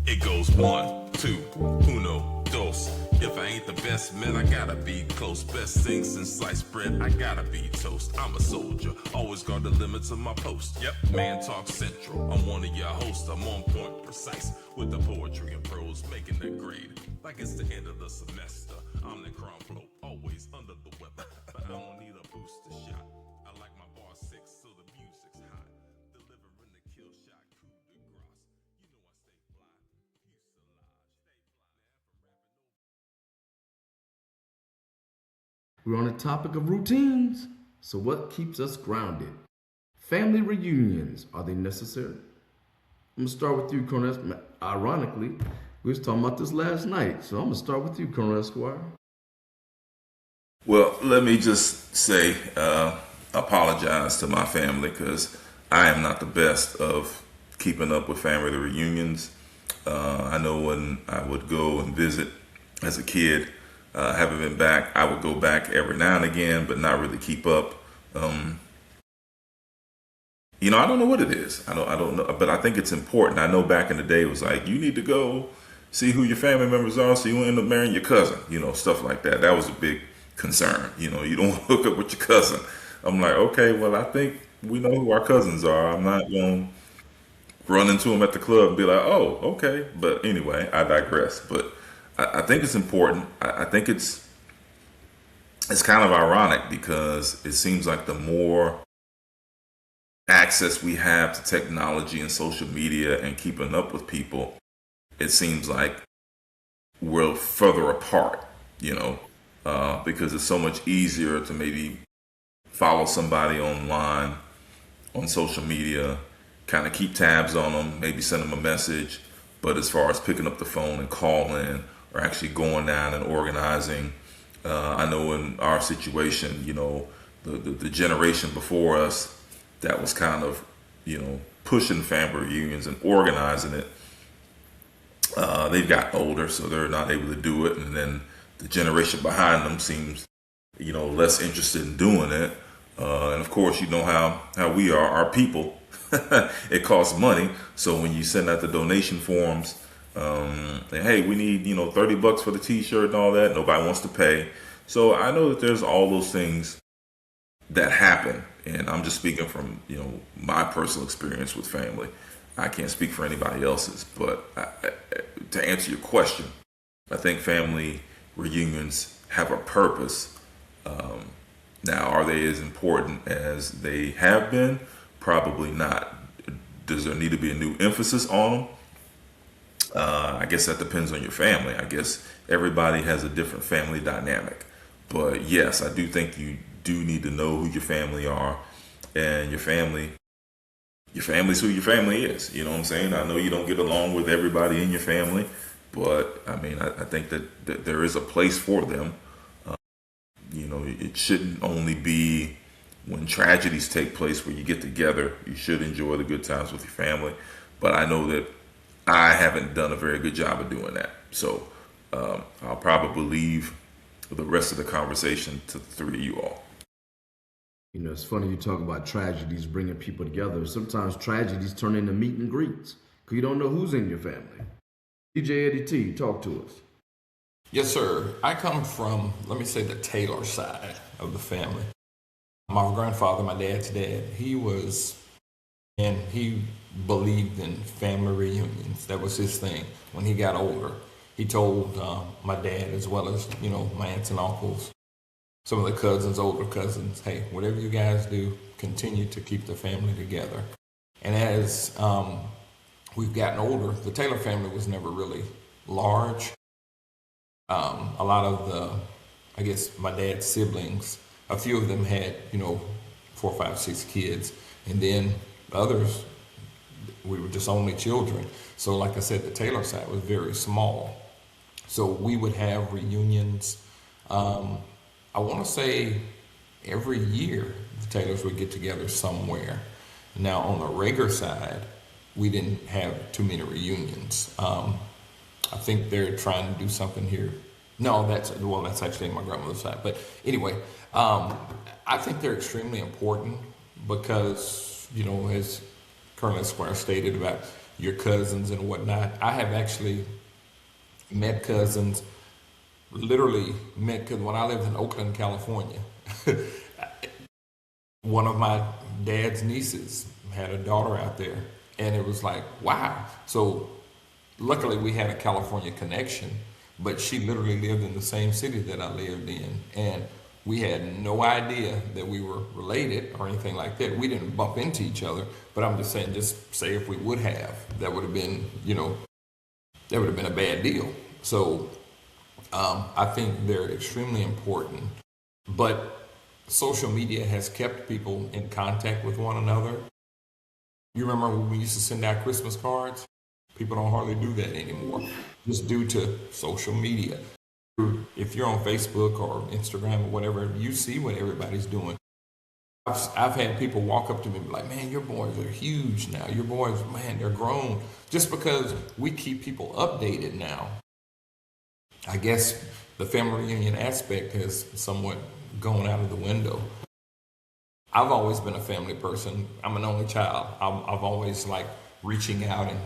It goes 1, 2, uno, dos. If I ain't the best man, I gotta be close. Best thing since sliced bread, I gotta be toast. I'm a soldier, always guard the limits of my post. Yep, Man Talk Central, I'm one of your hosts. I'm on point, precise, with the poetry and prose, making the grade like it's the end of the semester. I'm the crown flow, always under the weather, but I don't need a booster shot. I like my bar 6, so the music's hot. Delivering the kill shot, coup de grace. You know I stay fly, We're on the topic of routines. So what keeps us grounded? Family reunions, are they necessary? I'm gonna start with you, Colonel. Ironically, we was talking about this last night, so I'm gonna start with you, Colonel Esquire. Well, let me just say, apologize to my family, because I am not the best of keeping up with family reunions. I know when I would go and visit as a kid, haven't been back. I would go back every now and again, but not really keep up. I don't know what it is. I don't know, but I think it's important. I know back in the day it was like, you need to go see who your family members are, so you won't end up marrying your cousin. Stuff like that. That was a big concern. You don't hook up with your cousin. I'm like, okay, well, I think we know who our cousins are. I'm not going to run into them at the club and be like, oh, okay. But anyway, I digress. But I think it's important. I think it's kind of ironic because it seems like the more access we have to technology and social media and keeping up with people, it seems like we're further apart, because it's so much easier to maybe follow somebody online on social media, kind of keep tabs on them, maybe send them a message. But as far as picking up the phone and calling or actually going down and organizing, I know in our situation, the generation before us that was kind of, pushing family reunions and organizing it, they've got older, so they're not able to do it. And then the generation behind them seems, less interested in doing it. And of course, you know how we are, our people. It costs money. So when you send out the donation forms, hey, we need, $30 for the t-shirt and all that, nobody wants to pay. So I know that there's all those things that happen. And I'm just speaking from, my personal experience with family. I can't speak for anybody else's. But to answer your question, I think family reunions have a purpose. Now, are they as important as they have been? Probably not. Does there need to be a new emphasis on them? I guess that depends on your family. I guess everybody has a different family dynamic. But yes, I do think you do need to know who your family are, and your family's who your family is. You know what I'm saying? I know you don't get along with everybody in your family, but I mean, I think that there is a place for them. It shouldn't only be when tragedies take place where you get together. You should enjoy the good times with your family. But I know that I haven't done a very good job of doing that. So I'll probably leave the rest of the conversation to the three of you all. It's funny you talk about tragedies bringing people together. Sometimes tragedies turn into meet and greets because you don't know who's in your family. DJ Eddie T, talk to us. Yes, sir. I come from, let me say, the Taylor side of the family. My grandfather, my dad's dad, he believed in family reunions. That was his thing. When he got older, he told my dad, as well as, my aunts and uncles, some of the cousins, older cousins, hey, whatever you guys do, continue to keep the family together. And as we've gotten older, the Taylor family was never really large. A lot of I guess my dad's siblings, a few of them had, 4, 5, 6 kids. And then others, we were just only children. So like I said, the Taylor side was very small. So we would have reunions. I want to say every year the Taylors would get together somewhere. Now on the Rager side, we didn't have too many reunions. I think they're trying to do something here. No, that's actually my grandmother's side. But anyway, I think they're extremely important because, as Colonel Esquire stated about your cousins and whatnot, I have actually met cousins, literally met, because when I lived in Oakland, California, one of my dad's nieces had a daughter out there, and it was like, wow. So luckily we had a California connection, but she literally lived in the same city that I lived in, and we had no idea that we were related or anything like that. We didn't bump into each other, but I'm just saying, just say if we would have, that would have been, that would have been a bad deal. So I think they're extremely important, but social media has kept people in contact with one another. You remember when we used to send out Christmas cards? People don't hardly do that anymore, just due to social media. If you're on Facebook or Instagram or whatever, you see what everybody's doing. I've had people walk up to me and be like, man, your boys are huge now. Your boys, man, they're grown. Just because we keep people updated now. I guess the family reunion aspect has somewhat gone out of the window. I've always been a family person. I'm an only child. I've always liked reaching out and,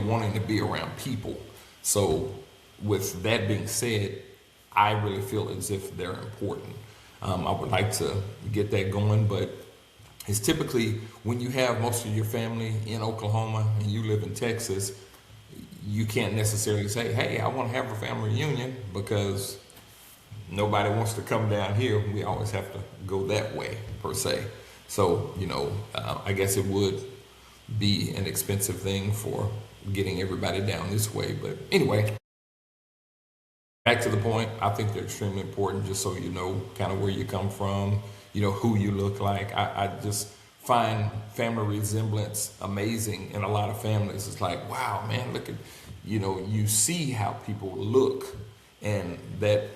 wanting to be around people. So with that being said, I really feel as if they're important. I would like to get that going, but is typically when you have most of your family in Oklahoma and you live in Texas, you can't necessarily say, hey, I want to have a family reunion because nobody wants to come down here. We always have to go that way, per se. So, I guess it would be an expensive thing for getting everybody down this way. But anyway, back to the point, I think they're extremely important, just so you know kind of where you come from, who you look like. I just find family resemblance amazing in a lot of families. It's like, wow, man, look at, you see how people look, and that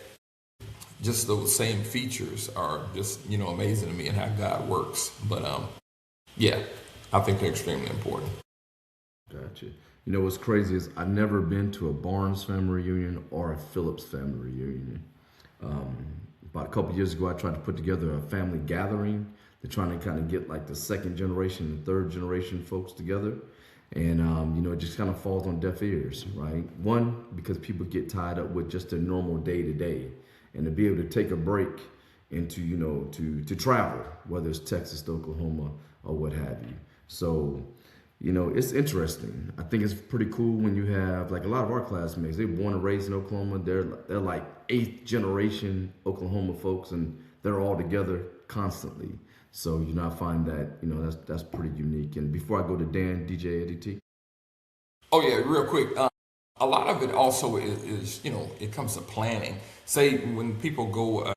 just those same features are just, amazing to me, and how God works. But yeah, I think they're extremely important. Gotcha. What's crazy is I've never been to a Barnes family reunion or a Phillips family reunion. About a couple years ago, I tried to put together a family gathering. They're trying to kind of get like the second generation and third generation folks together. And, it just kind of falls on deaf ears, right? One, because people get tied up with just their normal day to day. And to be able to take a break and to travel, whether it's Texas to Oklahoma or what have you. So, it's interesting. I think it's pretty cool when you have, like, a lot of our classmates, they're born and raised in Oklahoma. They're like 8th generation Oklahoma folks, and they're all together constantly. So, I find that, that's pretty unique. And before I go to Dan, DJ Eddie T. Oh yeah, real quick. A lot of it also is it comes to planning. Say when people go,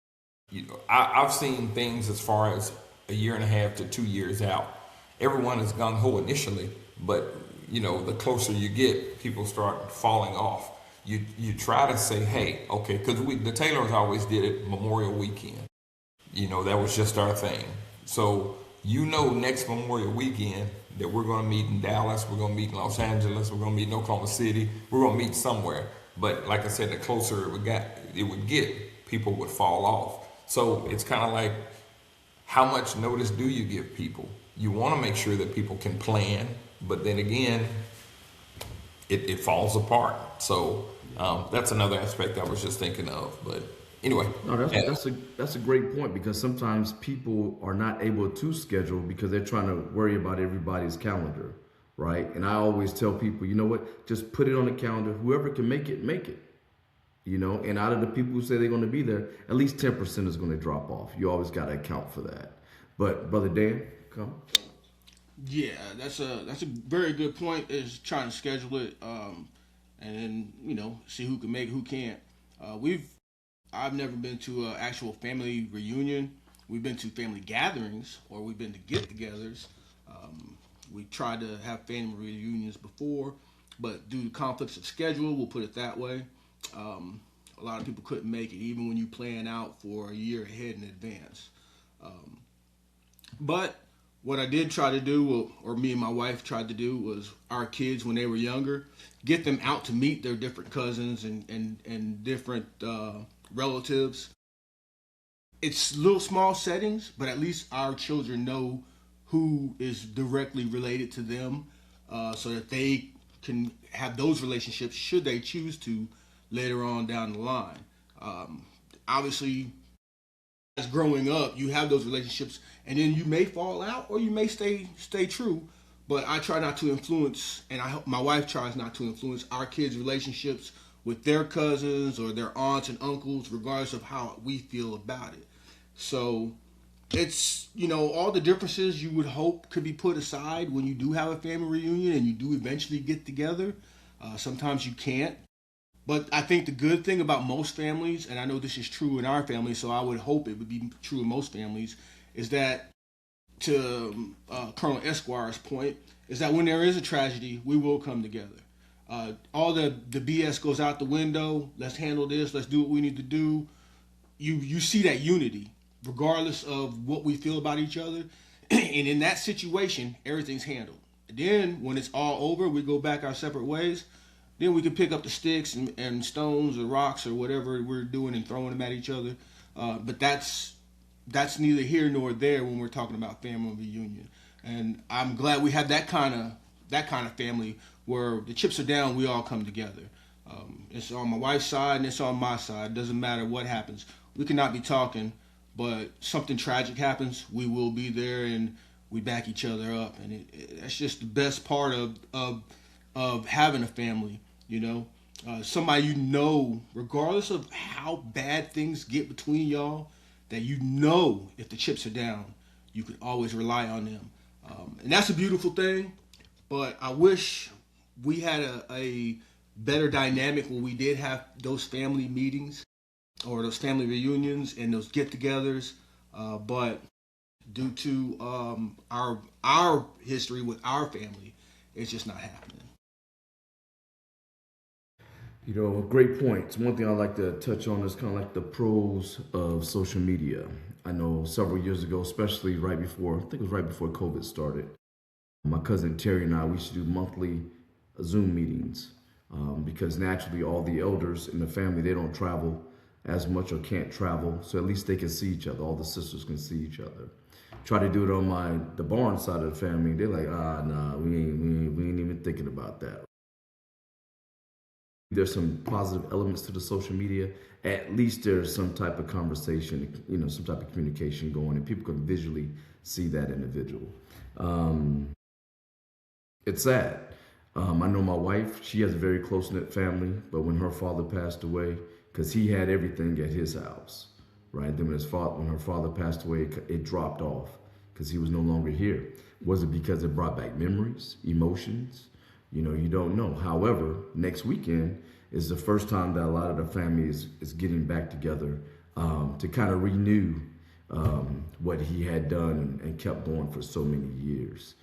I've seen things as far as a year and a half to 2 years out. Everyone is gung-ho initially, but the closer you get, people start falling off. You try to say, hey, okay, because the Taylors always did it Memorial Weekend. That was just our thing. So next Memorial Weekend that we're going to meet in Dallas, we're going to meet in Los Angeles, we're going to meet in Oklahoma City, we're going to meet somewhere. But like I said, the closer it would get, people would fall off. So it's kind of like, how much notice do you give people? You want to make sure that people can plan, but then again, it falls apart. So that's another aspect I was just thinking of. But anyway, no, that's a great point, because sometimes people are not able to schedule because they're trying to worry about everybody's calendar, right? And I always tell people, you know what, just put it on the calendar. Whoever can make it, make it. And out of the people who say they're going to be there, at least 10% is going to drop off. You always got to account for that. But Brother Dan, come. Yeah, that's a very good point. Is trying to schedule it, and then see who can make it, who can't. I've never been to an actual family reunion. We've been to family gatherings, or we've been to get-togethers. We tried to have family reunions before, but due to conflicts of schedule, we'll put it that way, a lot of people couldn't make it, even when you plan out for a year ahead in advance. But what I did try to do, or me and my wife tried to do, was our kids, when they were younger, get them out to meet their different cousins and different relatives. It's little small settings, but at least our children know who is directly related to them, so that they can have those relationships should they choose to later on down the line. Obviously, as growing up, you have those relationships, and then you may fall out or you may stay true. But I try not to influence, and I hope my wife tries not to influence our kids' relationships with their cousins or their aunts and uncles, regardless of how we feel about it. So it's, all the differences you would hope could be put aside when you do have a family reunion and you do eventually get together. Sometimes you can't. But I think the good thing about most families, and I know this is true in our family, so I would hope it would be true in most families, is that, to Colonel Esquire's point, is that when there is a tragedy, we will come together. All the BS goes out the window. Let's handle this. Let's do what we need to do. You see that unity, regardless of what we feel about each other. And in that situation, everything's handled. Then when it's all over, we go back our separate ways. Then we can pick up the sticks and stones or rocks or whatever we're doing and throwing them at each other. But that's neither here nor there when we're talking about family reunion. And I'm glad we have that kind of family where the chips are down, we all come together. It's on my wife's side and it's on my side. It doesn't matter what happens. We cannot be talking, but something tragic happens, we will be there, and we back each other up, and that's just the best part of having a family. You know, somebody you know, regardless of how bad things get between y'all, that you know if the chips are down, you can always rely on them, and that's a beautiful thing. But I wish we had a better dynamic when we did have those family meetings or those family reunions and those get-togethers. But due to our history with our family, it's just not happening. You know, great points. One thing I like to touch on is kind of like the pros of social media. I know several years ago, especially right before, I think it was right before COVID started, my cousin Terry and I, we used to do monthly Zoom meetings because naturally all the elders in the family, they don't travel as much or can't travel. So at least they can see each other. All the sisters can see each other. Try to do it on the Barnes side of the family. They're like, nah, we ain't even thinking about that. There's some positive elements to the social media. At least there's some type of conversation, you know, some type of communication going, and people can visually see that individual. It's sad. I know my wife, she has a very close-knit family, but when her father passed away, because he had everything at his house, right? Then when her father passed away, it dropped off because he was no longer here. Was it because it brought back memories, emotions? You know, you don't know. However, next weekend is the first time that a lot of the family is getting back together to kind of renew what he had done and kept going for so many years.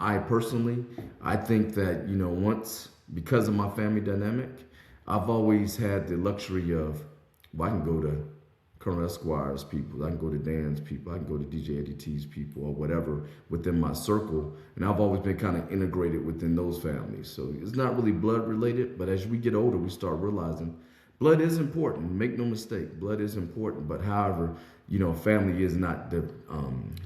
I personally, I think that, you know, because of my family dynamic, I've always had the luxury of, well, I can go to Colonel Esquire's people, I can go to Dan's people, I can go to DJ Eddie T's people or whatever within my circle. And I've always been kind of integrated within those families. So it's not really blood related, but as we get older, we start realizing blood is important. Make no mistake, blood is important. But however, you know, family is not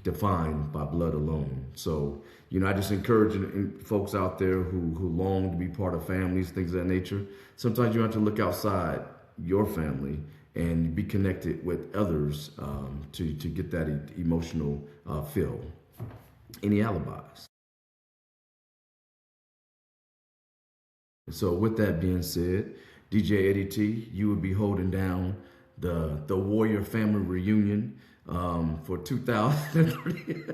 defined by blood alone. So, you know, I just encourage folks out there who long to be part of families, things of that nature. Sometimes you have to look outside your family and be connected with others to get that emotional feel. Any alibis? So with that being said, DJ Eddie T, you would be holding down the Warrior Family Reunion for 2030.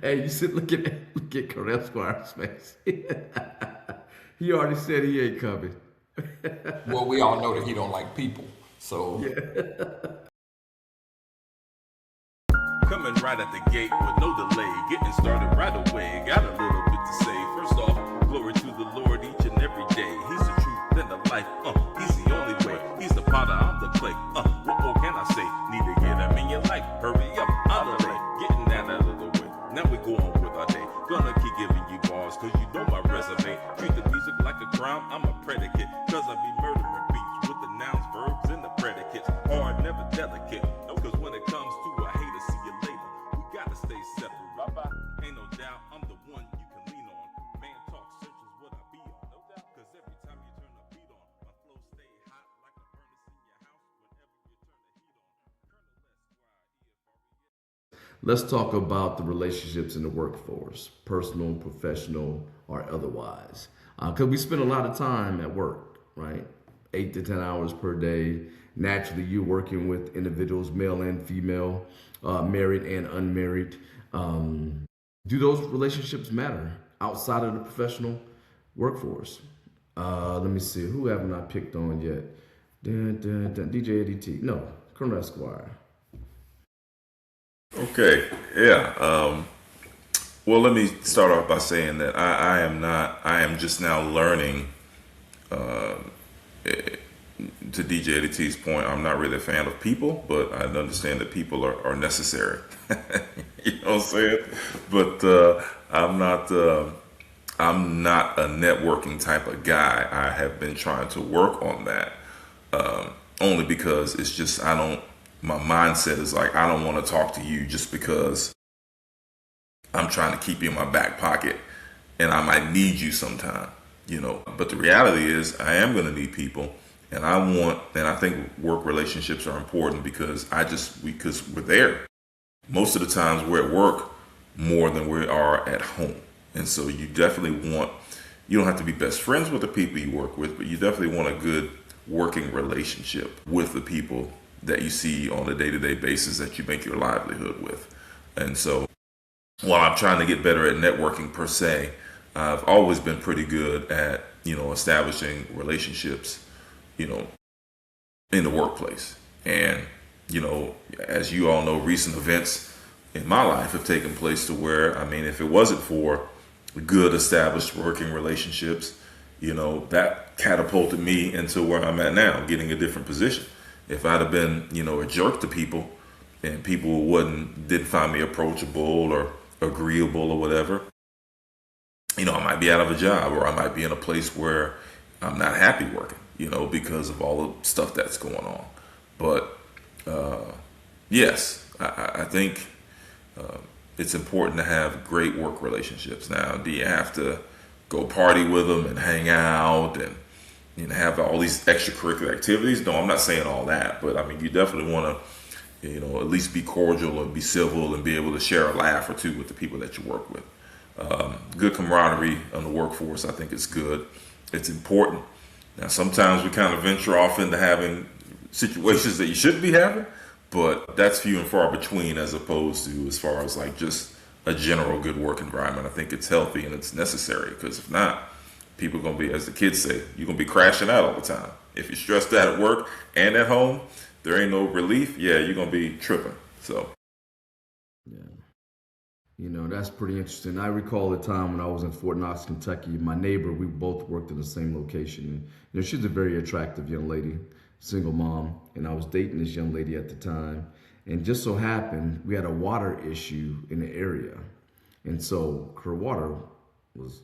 Hey, you sit look at Colonel Squire's face. He already said he ain't coming. Well, we all know that he don't like people, so. Yeah. Coming right at the gate with no delay, getting started right away. Got a little bit to say. First off, glory to the Lord each and every day. He's the truth and the life. He's the only way. He's the potter, I'm the clay. What more can I say? Need to get him in your life. Hurry up, out of the way. Getting that out of the way. Now we go on with our day. Gonna keep giving you bars, cause you know my resume. Treat the music like a crime, I'm a predicate. Cause I be murdering beats with the nouns, verbs, and the predicates. Hard, never delicate. No, cause when it comes to a hater, see you later. We gotta stay separate. Bye-bye. Ain't no doubt, I'm the one you can lean on. Man talk searches what I be on. No doubt. Cause every time you turn the beat on, my flow stay hot like a furnace in your house whenever you turn the heat on. Let's talk about the relationships in the workforce, personal, professional, or otherwise. Because we spend a lot of time at work, right? 8 to 10 hours per day. Naturally, you're working with individuals, male and female, married and unmarried. Do those relationships matter outside of the professional workforce? Let me see, who haven't I picked on yet? DJ Eddie T. No, Colonel Esquire. Okay, yeah. Well, let me start off by saying that I am just now learning, to DJ Eddie T's point, I'm not really a fan of people, but I understand that people are necessary. You know what I'm saying? But I'm not a networking type of guy. I have been trying to work on that, only because it's just, my mindset is like, I don't want to talk to you just because I'm trying to keep you in my back pocket and I might need you sometime, you know. But the reality is I am going to need people, and I think work relationships are important because we're there. Most of the times we're at work, more than we are at home. And so you definitely want, you don't have to be best friends with the people you work with, but you definitely want a good working relationship with the people that you see on a day-to-day basis that you make your livelihood with. And so while I'm trying to get better at networking per se, I've always been pretty good at, establishing relationships, in the workplace. And, as you all know, recent events in my life have taken place to where, if it wasn't for good established working relationships, that catapulted me into where I'm at now, getting a different position. If I'd have been, a jerk to people and people didn't find me approachable or agreeable or whatever, I might be out of a job, or I might be in a place where I'm not happy working, because of all the stuff that's going on. But yes, I think it's important to have great work relationships. Now, do you have to go party with them and hang out and have all these extracurricular activities? No, I'm not saying all that, but you definitely want to, at least be cordial or be civil and be able to share a laugh or two with the people that you work with. Good camaraderie on the workforce, I think, is good. It's important. Now, sometimes we kind of venture off into having situations that you shouldn't be having, but that's few and far between, as opposed to as far as like just a general good work environment. I think it's healthy and it's necessary, because if not, people are going to be, as the kids say, you're going to be crashing out all the time. If you're stressed out at work and at home, there ain't no relief. Yeah, you're going to be tripping. So. Yeah. That's pretty interesting. I recall a time when I was in Fort Knox, Kentucky. My neighbor, we both worked in the same location. And, she's a very attractive young lady, single mom. And I was dating this young lady at the time. And just so happened, we had a water issue in the area. And so her water was,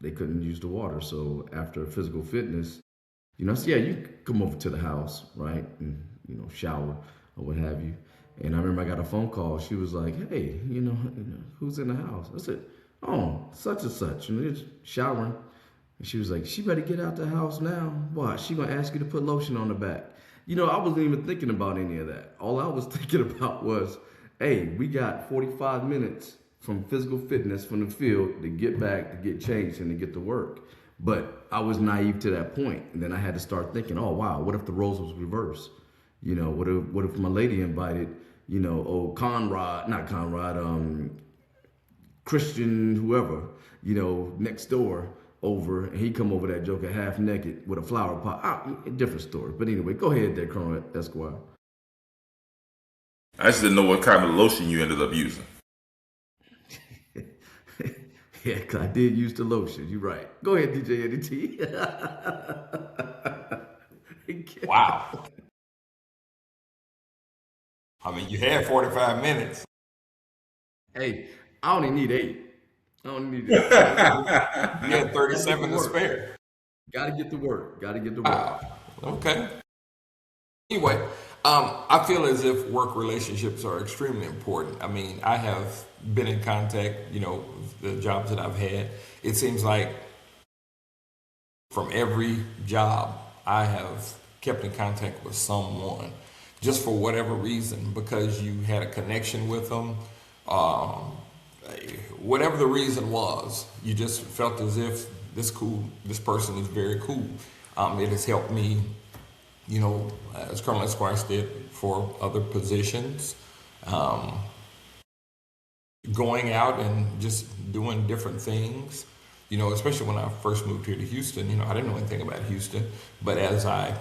they couldn't use the water. So after physical fitness, I said, yeah, you can come over to the house, right? And, shower or what have you. And I remember I got a phone call. She was like, hey, who's in the house? I said, oh, such and such. And they're showering. And she was like, she better get out the house now. Why? She gonna ask you to put lotion on the back. I wasn't even thinking about any of that. All I was thinking about was, hey, we got 45 minutes from physical fitness from the field to get back, to get changed, and to get to work. But I was naive to that point. And then I had to start thinking, oh, wow, what if the roles was reversed? What if my lady invited, Christian, whoever, next door over, and he come over that joker half naked with a flower pot. Different story. But anyway, go ahead there, Colonel Esquire. I just didn't know what kind of lotion you ended up using. Yeah, because I did use the lotion. You're right. Go ahead, DJ Eddie T. Wow. You had 45 minutes. Hey, I only need 8. I only need 8. You had 37 to spare. Gotta get to work. Okay. Anyway, I feel as if work relationships are extremely important. I have been in contact, the jobs that I've had. It seems like from every job, I have kept in contact with someone, just for whatever reason, because you had a connection with them. Whatever the reason was, you just felt as if this person is very cool. It has helped me, as Colonel Esquire did, for other positions, going out and just doing different things, especially when I first moved here to Houston. I didn't know anything about Houston, but as I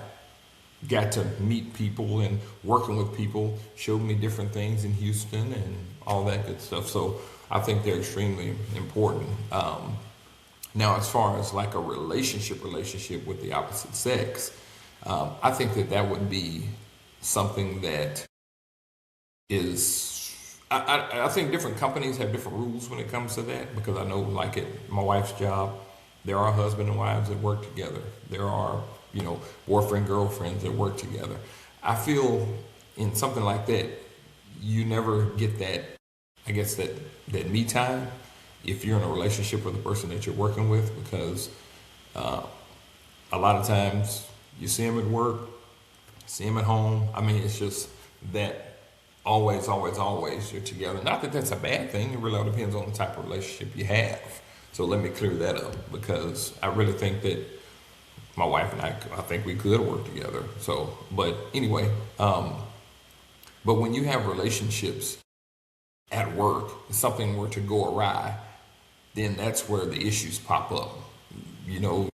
got to meet people and working with people showed me different things in Houston and all that good stuff. So I think they're extremely important. Now, as far as like a relationship with the opposite sex, I think that would be something that is, I think different companies have different rules when it comes to that, because I know like at my wife's job, there are husband and wives that work together. There are boyfriend, girlfriends that work together. I feel in something like that, you never get that, I guess, that me time if you're in a relationship with the person that you're working with, because a lot of times you see them at work, see them at home. It's just that always you're together. Not that that's a bad thing. It really all depends on the type of relationship you have. So let me clear that up, because I really think that my wife and I think we could work together. So, but anyway, but when you have relationships at work, if something were to go awry, then that's where the issues pop up. You know,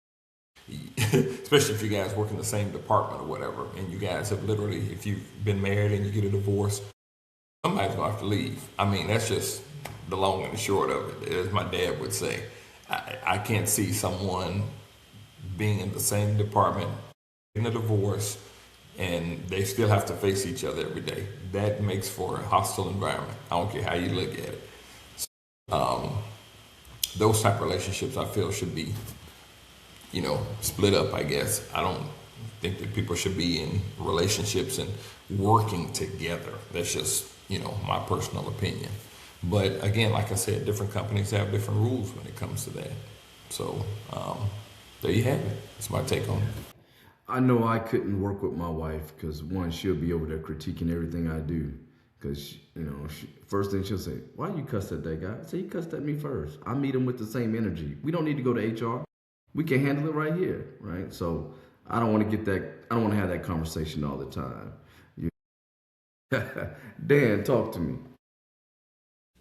especially if you guys work in the same department or whatever, and you guys have literally, if you've been married and you get a divorce, somebody's gonna have to leave. I mean, that's just the long and the short of it, as my dad would say. I can't see someone being in the same department, getting a divorce, and they still have to face each other every day. That makes for a hostile environment. I don't care how you look at it. So, those type of relationships I feel should be, you know, split up, I guess. I don't think that people should be in relationships and working together. That's just, you know, my personal opinion. But again, like I said, different companies have different rules when it comes to that. So there you have it. That's my take on it. I know I couldn't work with my wife because, one, she'll be over there critiquing everything I do. Because, you know, first thing she'll say, why you cuss at that guy? I say, he cussed at me first. I meet him with the same energy. We don't need to go to HR. We can handle it right here, right? So I don't want to get that, I don't want to have that conversation all the time. Dan, talk to me.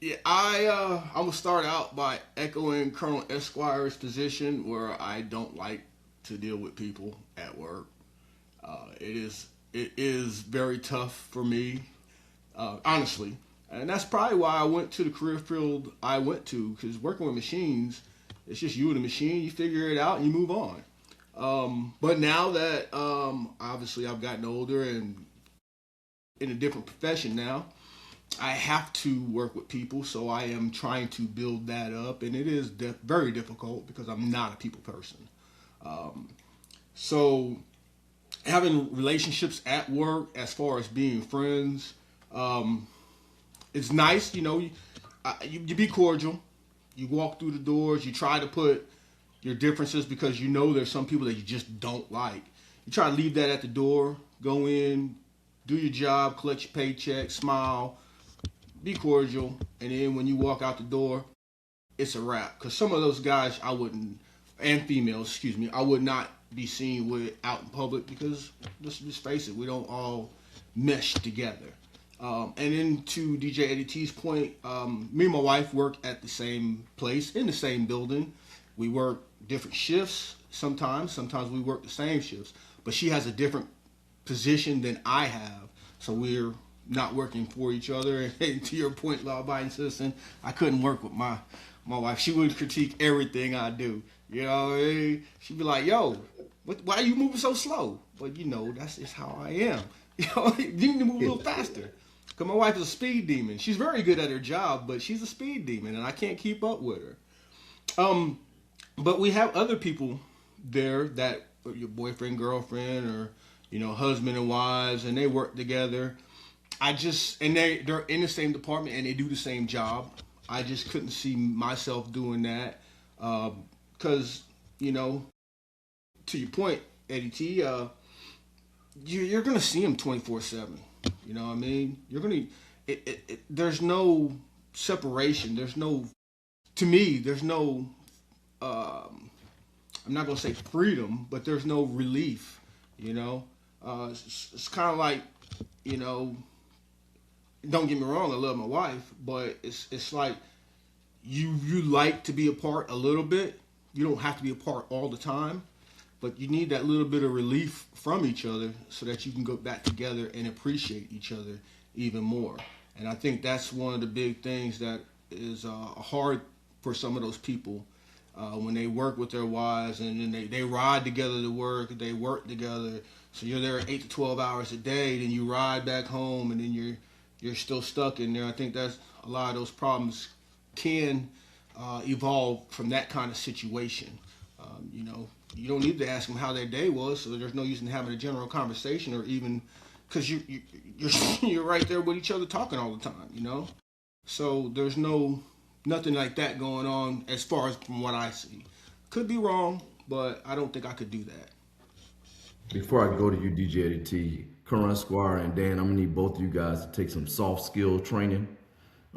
Yeah, I'm gonna start out by echoing Colonel Esquire's position, where I don't like to deal with people at work. It is very tough for me, honestly, and that's probably why I went to the career field I went to, because working with machines, it's just you and the machine. You figure it out and you move on. But now that obviously I've gotten older and in a different profession now, I have to work with people, so I am trying to build that up, and it is very difficult because I'm not a people person. So having relationships at work, as far as being friends, it's nice. You know, you be cordial. You walk through the doors. You try to put your differences, because you know there's some people that you just don't like. You try to leave that at the door. Go in, do your job, collect your paycheck, smile, be cordial, and then when you walk out the door, it's a wrap. Because some of those guys I wouldn't, and females, excuse me, I would not be seen with out in public, because let's just face it, we don't all mesh together. And then to DJ Eddie T's point, me and my wife work at the same place, in the same building. We work different shifts sometimes we work the same shifts, but she has a different position than I have, so we're not working for each other. And to your point, law-abiding citizen, I couldn't work with my wife. She would critique everything I do. You know, she'd be like, yo, why are you moving so slow? But you know, that's just how I am. You know, you need to move a little faster. Because my wife is a speed demon. She's very good at her job, but she's a speed demon, and I can't keep up with her. But we have other people there that your boyfriend, girlfriend, or, you know, husband and wives, and they work together. And they're in the same department and they do the same job. I just couldn't see myself doing that. Because, you know, to your point, Eddie T, you're going to see him 24/7. You know what I mean? You're going to, there's no separation. To me, there's no, I'm not going to say freedom, but there's no relief, you know? It's kind of like, you know, don't get me wrong, I love my wife, but it's like you like to be apart a little bit. You don't have to be apart all the time, but you need that little bit of relief from each other so that you can go back together and appreciate each other even more. And I think that's one of the big things that is hard for some of those people when they work with their wives, and then they ride together to work, they work together. So you're there 8 to 12 hours a day, then you ride back home, and then you're still stuck in there. I think that's a lot of those problems can evolve from that kind of situation. You know, you don't need to ask them how their day was, so there's no use in having a general conversation, or even because you're right there with each other talking all the time. You know, so there's nothing like that going on as far as from what I see. Could be wrong, but I don't think I could do that. Before I go to you, DJ Eddie T, Colonel Esquire and Dan, I'm gonna need both of you guys to take some soft skill training.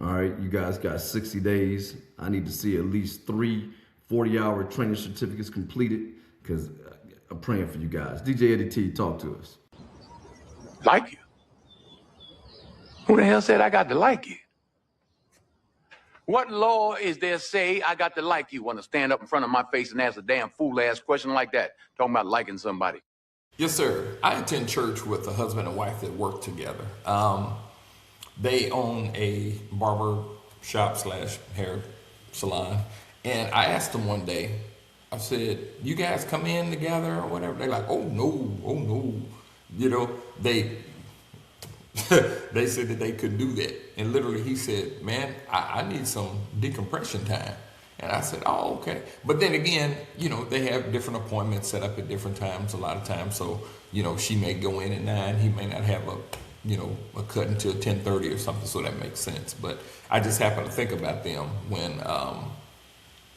All right, you guys got 60 days. I need to see at least 3 40-hour training certificates completed because I'm praying for you guys. DJ Eddie T, talk to us. Like you? Who the hell said I got to like you? What law is there say I got to like you? Want to stand up in front of my face and ask a damn fool-ass question like that? Talking about liking somebody. Yes, sir. I attend church with a husband and wife that work together. They own a barber shop / hair salon. And I asked them one day, I said, you guys come in together or whatever? They're like, oh no. You know, they said that they could do that. And literally he said, man, I need some decompression time. And I said, oh, okay. But then again, you know, they have different appointments set up at different times a lot of times. So, you know, she may go in at 9. He may not have a cut until 10:30 or something. So that makes sense. But I just happened to think about them when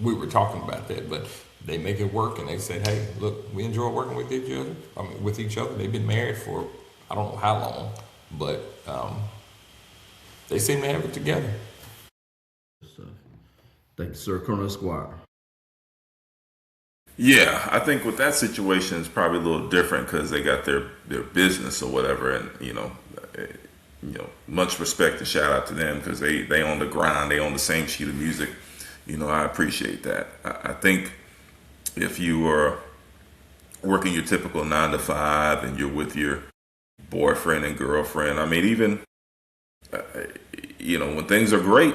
we were talking about that. But they make it work. And they said, hey, look, we enjoy working with each other. They've been married for I don't know how long. But they seem to have it together. Thank you, sir. Colonel Esquire. Yeah, I think with that situation, it's probably a little different because they got their business or whatever, and much respect and shout out to them because they on the grind, they on the same sheet of music. You know, I appreciate that. I think if you are working your typical 9 to 5 and you're with your boyfriend and girlfriend, I mean, even when things are great,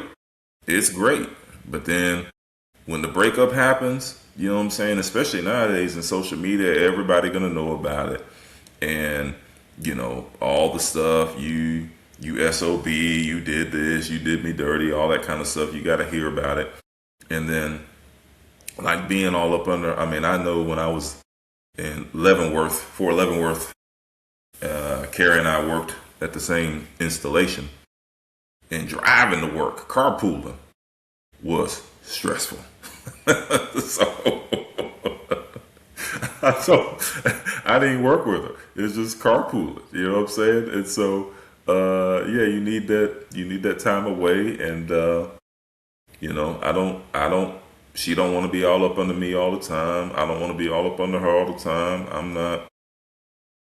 it's great. But then when the breakup happens, you know what I'm saying? Especially nowadays in social media, everybody gonna know about it. And, you know, all the stuff, you SOB, you did this, you did me dirty, all that kind of stuff, you gotta hear about it. And then like being all up under, I mean, I know when I was in Leavenworth, Carrie and I worked at the same installation, and driving to work, carpooling, was stressful. So I didn't work with her. It's just carpooling. You know what I'm saying? And so you need that time away. And she don't want to be all up under me all the time. I don't want to be all up under her all the time.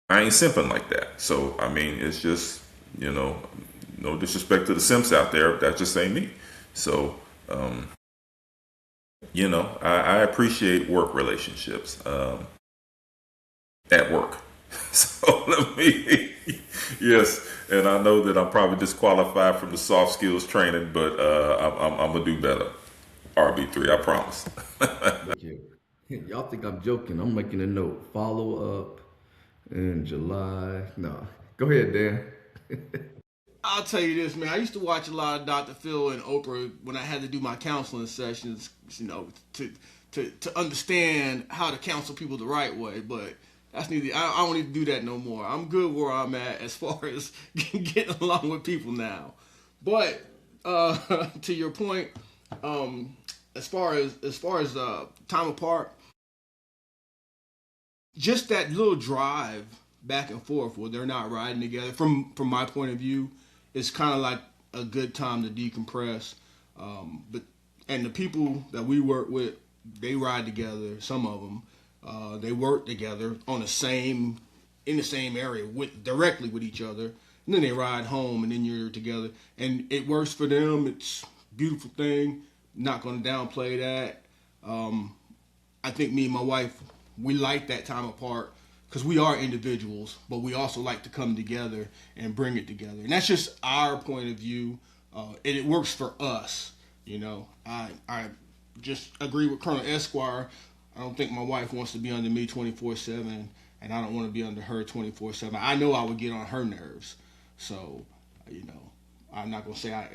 I ain't simping like that. So I mean, it's just, no disrespect to the simps out there, that just ain't me. So I appreciate work relationships at work. So yes, and I know that I'm probably disqualified from the soft skills training, but I'm gonna do better. RB3, I promise. Thank you. Y'all think I'm joking? I'm making a note. Follow up in July. No, go ahead, Dan. I'll tell you this, man. I used to watch a lot of Dr. Phil and Oprah when I had to do my counseling sessions, to understand how to counsel people the right way. But that's neither. I don't need to do that no more. I'm good where I'm at as far as getting along with people now. But to your point, as far as time apart, just that little drive back and forth where they're not riding together, from my point of view, it's kind of like a good time to decompress. And the people that we work with, they ride together. Some of them, they work together in the same area directly with each other. And then they ride home, and then you're together, and it works for them. It's a beautiful thing. Not going to downplay that. I think me and my wife, we like that time apart because we are individuals, but we also like to come together and bring it together. And that's just our point of view, and it works for us. I just agree with Colonel Esquire. I don't think my wife wants to be under me 24/7, and I don't want to be under her 24/7. I know I would get on her nerves, so I'm not gonna say I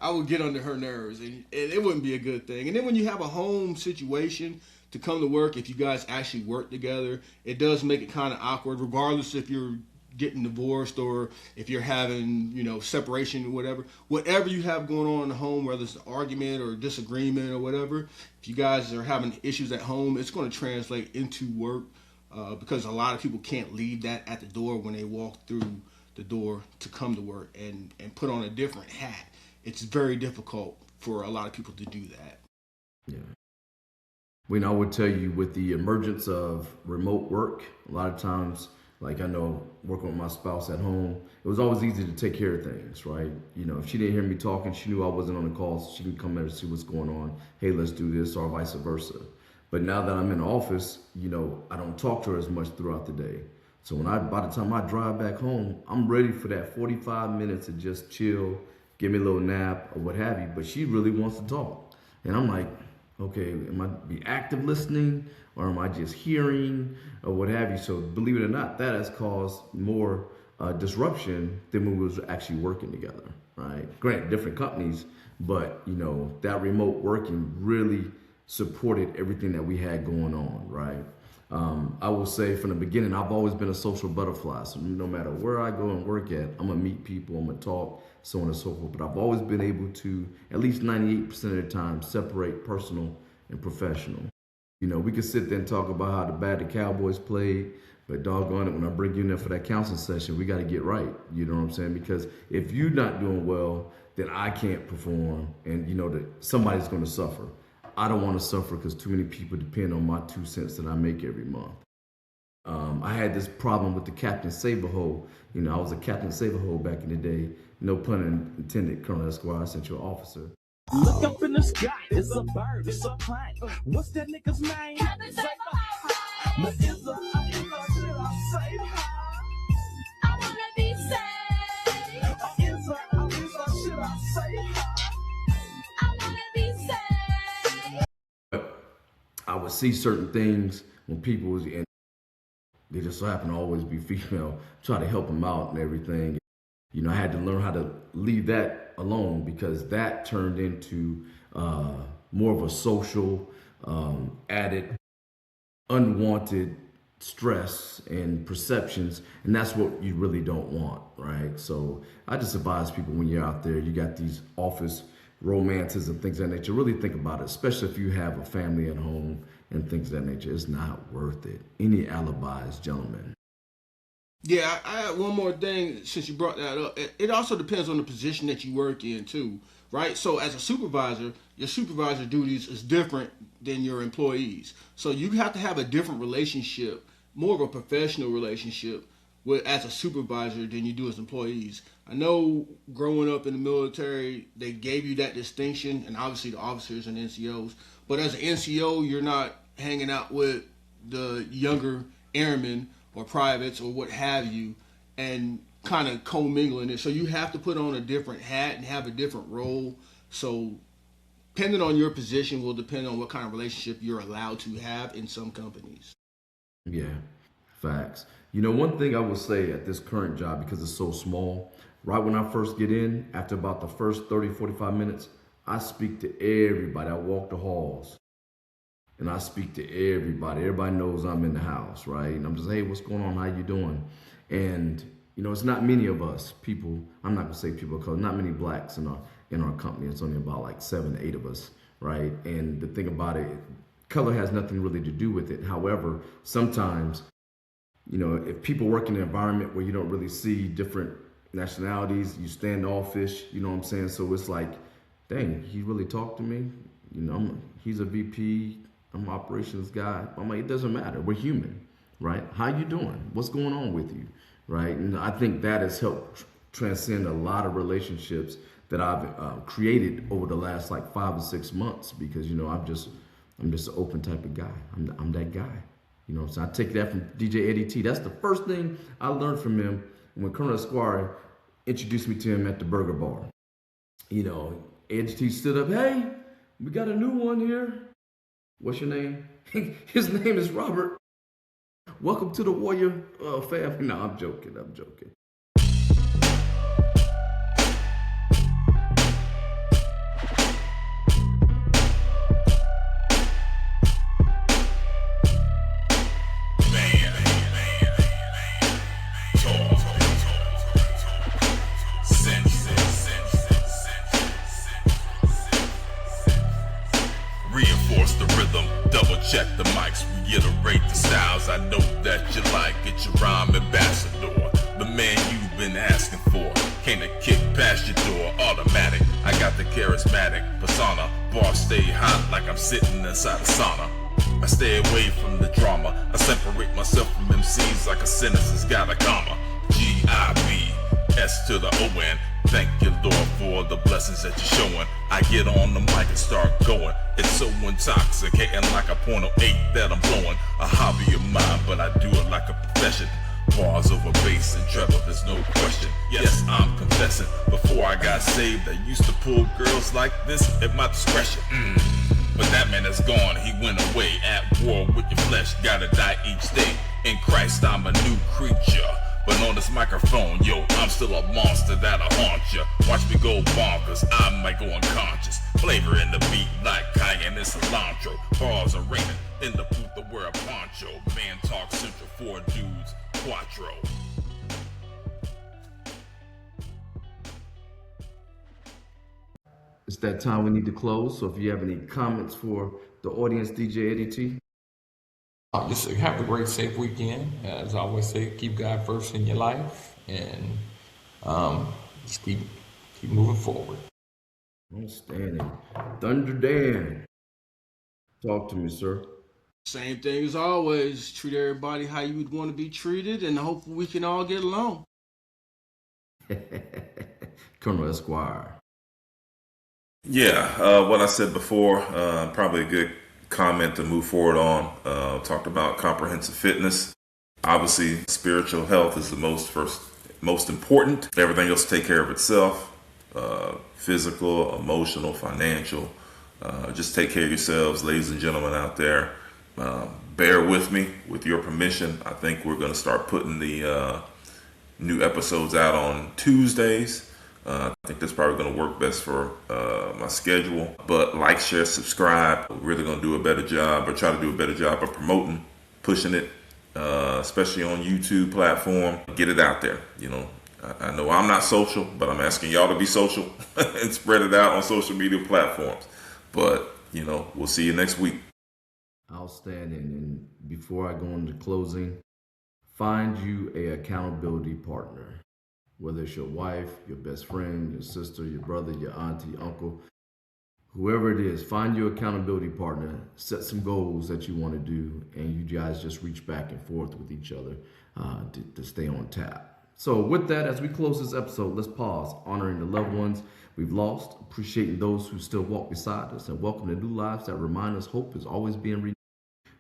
would get under her nerves, and it wouldn't be a good thing. And then when you have a home situation to come to work, if you guys actually work together, it does make it kind of awkward, regardless if you're getting divorced or if you're having, separation or whatever you have going on in the home, whether it's an argument or disagreement or whatever. If you guys are having issues at home, it's going to translate into work. because a lot of people can't leave that at the door when they walk through the door to come to work and put on a different hat. It's very difficult for a lot of people to do that. Yeah. When I would tell you, with the emergence of remote work, a lot of times, like I know working with my spouse at home, it was always easy to take care of things, right? You know, if she didn't hear me talking, she knew I wasn't on the call, so she can come there and see what's going on. Hey, let's do this, or vice versa. But now that I'm in the office, you know, I don't talk to her as much throughout the day. So by the time I drive back home, I'm ready for that 45 minutes to just chill, give me a little nap or what have you. But she really wants to talk. And I'm like, okay, am I be active listening, or am I just hearing, or what have you? So believe it or not, that has caused more disruption than when we was actually working together, right? Granted, different companies, but you know, that remote working really supported everything that we had going on, right? I will say from the beginning, I've always been a social butterfly. So no matter where I go and work at, I'm gonna meet people, I'm gonna talk, so on and so forth. But I've always been able to, at least 98% of the time, separate personal and professional. You know, we can sit there and talk about how bad the Cowboys played, but doggone it, when I bring you in there for that counseling session, we got to get right. You know what I'm saying? Because if you're not doing well, then I can't perform, and you know that somebody's going to suffer. I don't want to suffer because too many people depend on my 2 cents that I make every month. I had this problem with the Captain Saberhole. You know, I was a Captain Saberhole back in the day. No pun intended, Colonel Esquire, Central Officer. Look up in the sky, it's a bird, it's a plane. What's that nigga's name? Captain Saberhole. But should I say I wanna be saved. Should I say I wanna be saved. I would see certain things when people was in, they just so happen to always be female, try to help them out and everything. You know, I had to learn how to leave that alone, because that turned into more of a social, added, unwanted stress and perceptions, and that's what you really don't want, right? So I just advise people, when you're out there, you got these office romances and things of that nature, really think about it, especially if you have a family at home and things of that nature. It's not worth it. Any alibis, gentlemen. Yeah, I had one more thing since you brought that up. It also depends on the position that you work in too, right? So as a supervisor, your supervisor duties is different than your employees. So you have to have a different relationship, more of a professional relationship as a supervisor than you do as employees. I know growing up in the military, they gave you that distinction, and obviously the officers and NCOs. But as an NCO, you're not hanging out with the younger airmen or privates or what have you, and kind of commingling it. So you have to put on a different hat and have a different role. So depending on your position will depend on what kind of relationship you're allowed to have in some companies. Yeah, facts. You know, one thing I would say at this current job, because it's so small, right when I first get in, after about the first 30, 45 minutes, I speak to everybody. I walk the halls and I speak to everybody. Everybody knows I'm in the house, right? And I'm just, hey, what's going on? How you doing? And, you know, it's not many of us people, I'm not gonna say people, because not many blacks in our company. It's only about like 7, 8 of us, right? And the thing about it, color has nothing really to do with it. However, sometimes, you know, if people work in an environment where you don't really see different nationalities, you standoffish, you know what I'm saying? So it's like, dang, he really talked to me? You know, he's a VP, I'm an operations guy. I'm like, it doesn't matter. We're human, right? How you doing? What's going on with you, right? And I think that has helped transcend a lot of relationships that I've created over the last like 5 or 6 months, because, you know, I'm just an open type of guy. I'm that guy, you know. So I take that from DJ Eddie T. That's the first thing I learned from him when Colonel Esquire introduced me to him at the burger bar. You know, Eddie T stood up, hey, we got a new one here. What's your name? His name is Robert. Welcome to the Warrior family. No, I'm joking. reinforce the rhythm, double check the mics, reiterate the styles I know that you like. Get your rhyme ambassador, the man you've been asking for. Came to kick past your door, automatic. I got the charismatic persona. Bars stay hot like I'm sitting inside a sauna. I stay away from the drama. I separate myself from MCs like a sentence has got a comma. G-I-B-S to the O-N. Thank you, Lord, for the blessings that you're showing. I get on the mic and start going. It's so intoxicating, like a .08 that I'm blowing. A hobby of mine, but I do it like a profession. Bars over bass and treble, there's no question. Yes, I'm confessing. Before I got saved, I used to pull girls like this at my discretion. But that man is gone, he went away. At war with your flesh, gotta die each day. In Christ, I'm a new creature. But on this microphone, yo, I'm still a monster that'll haunt ya. Watch me go bonkers, I might go unconscious. Flavor in the beat like cayenne and cilantro. Bars are raining in the booth to wear a poncho. Man Talk Central, 4 dudes, quattro. It's that time we need to close. So if you have any comments for the audience, DJ Eddie T. Just have a great, safe weekend. As I always say, keep God first in your life, and just keep moving forward. Outstanding. Thunder Dan. Talk to me, sir. Same thing as always. Treat everybody how you would want to be treated, and hopefully we can all get along. Colonel Esquire. Yeah, what I said before, probably a good comment to move forward on. Talked about comprehensive fitness. Obviously, spiritual health is the most important. Everything else take care of itself. Physical, emotional, financial. Just take care of yourselves, ladies and gentlemen out there. Bear with me. With your permission, I think we're going to start putting the new episodes out on Tuesdays. I think that's probably going to work best for my schedule. But like, share, subscribe. We're really going to do a better job, or try to do a better job of promoting, pushing it, especially on YouTube platform. Get it out there. You know, I know I'm not social, but I'm asking y'all to be social and spread it out on social media platforms. But, you know, we'll see you next week. Outstanding. And before I go into closing, find you a accountability partner. Whether it's your wife, your best friend, your sister, your brother, your auntie, uncle, whoever it is, find your accountability partner, set some goals that you want to do, and you guys just reach back and forth with each other to stay on tap. So with that, as we close this episode, let's pause, honoring the loved ones we've lost, appreciating those who still walk beside us, and welcome to new lives that remind us hope is always being renewed.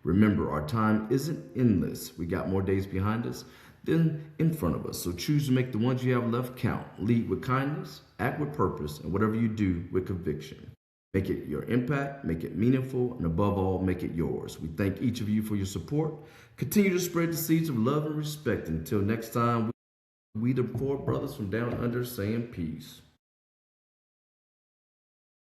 Remember, our time isn't endless. We got more days behind us than in front of us. So choose to make the ones you have left count. Lead with kindness, act with purpose, and whatever you do with conviction. Make it your impact, make it meaningful, and above all, make it yours. We thank each of you for your support. Continue to spread the seeds of love and respect. Until next time, we the 4 brothers from down under saying peace.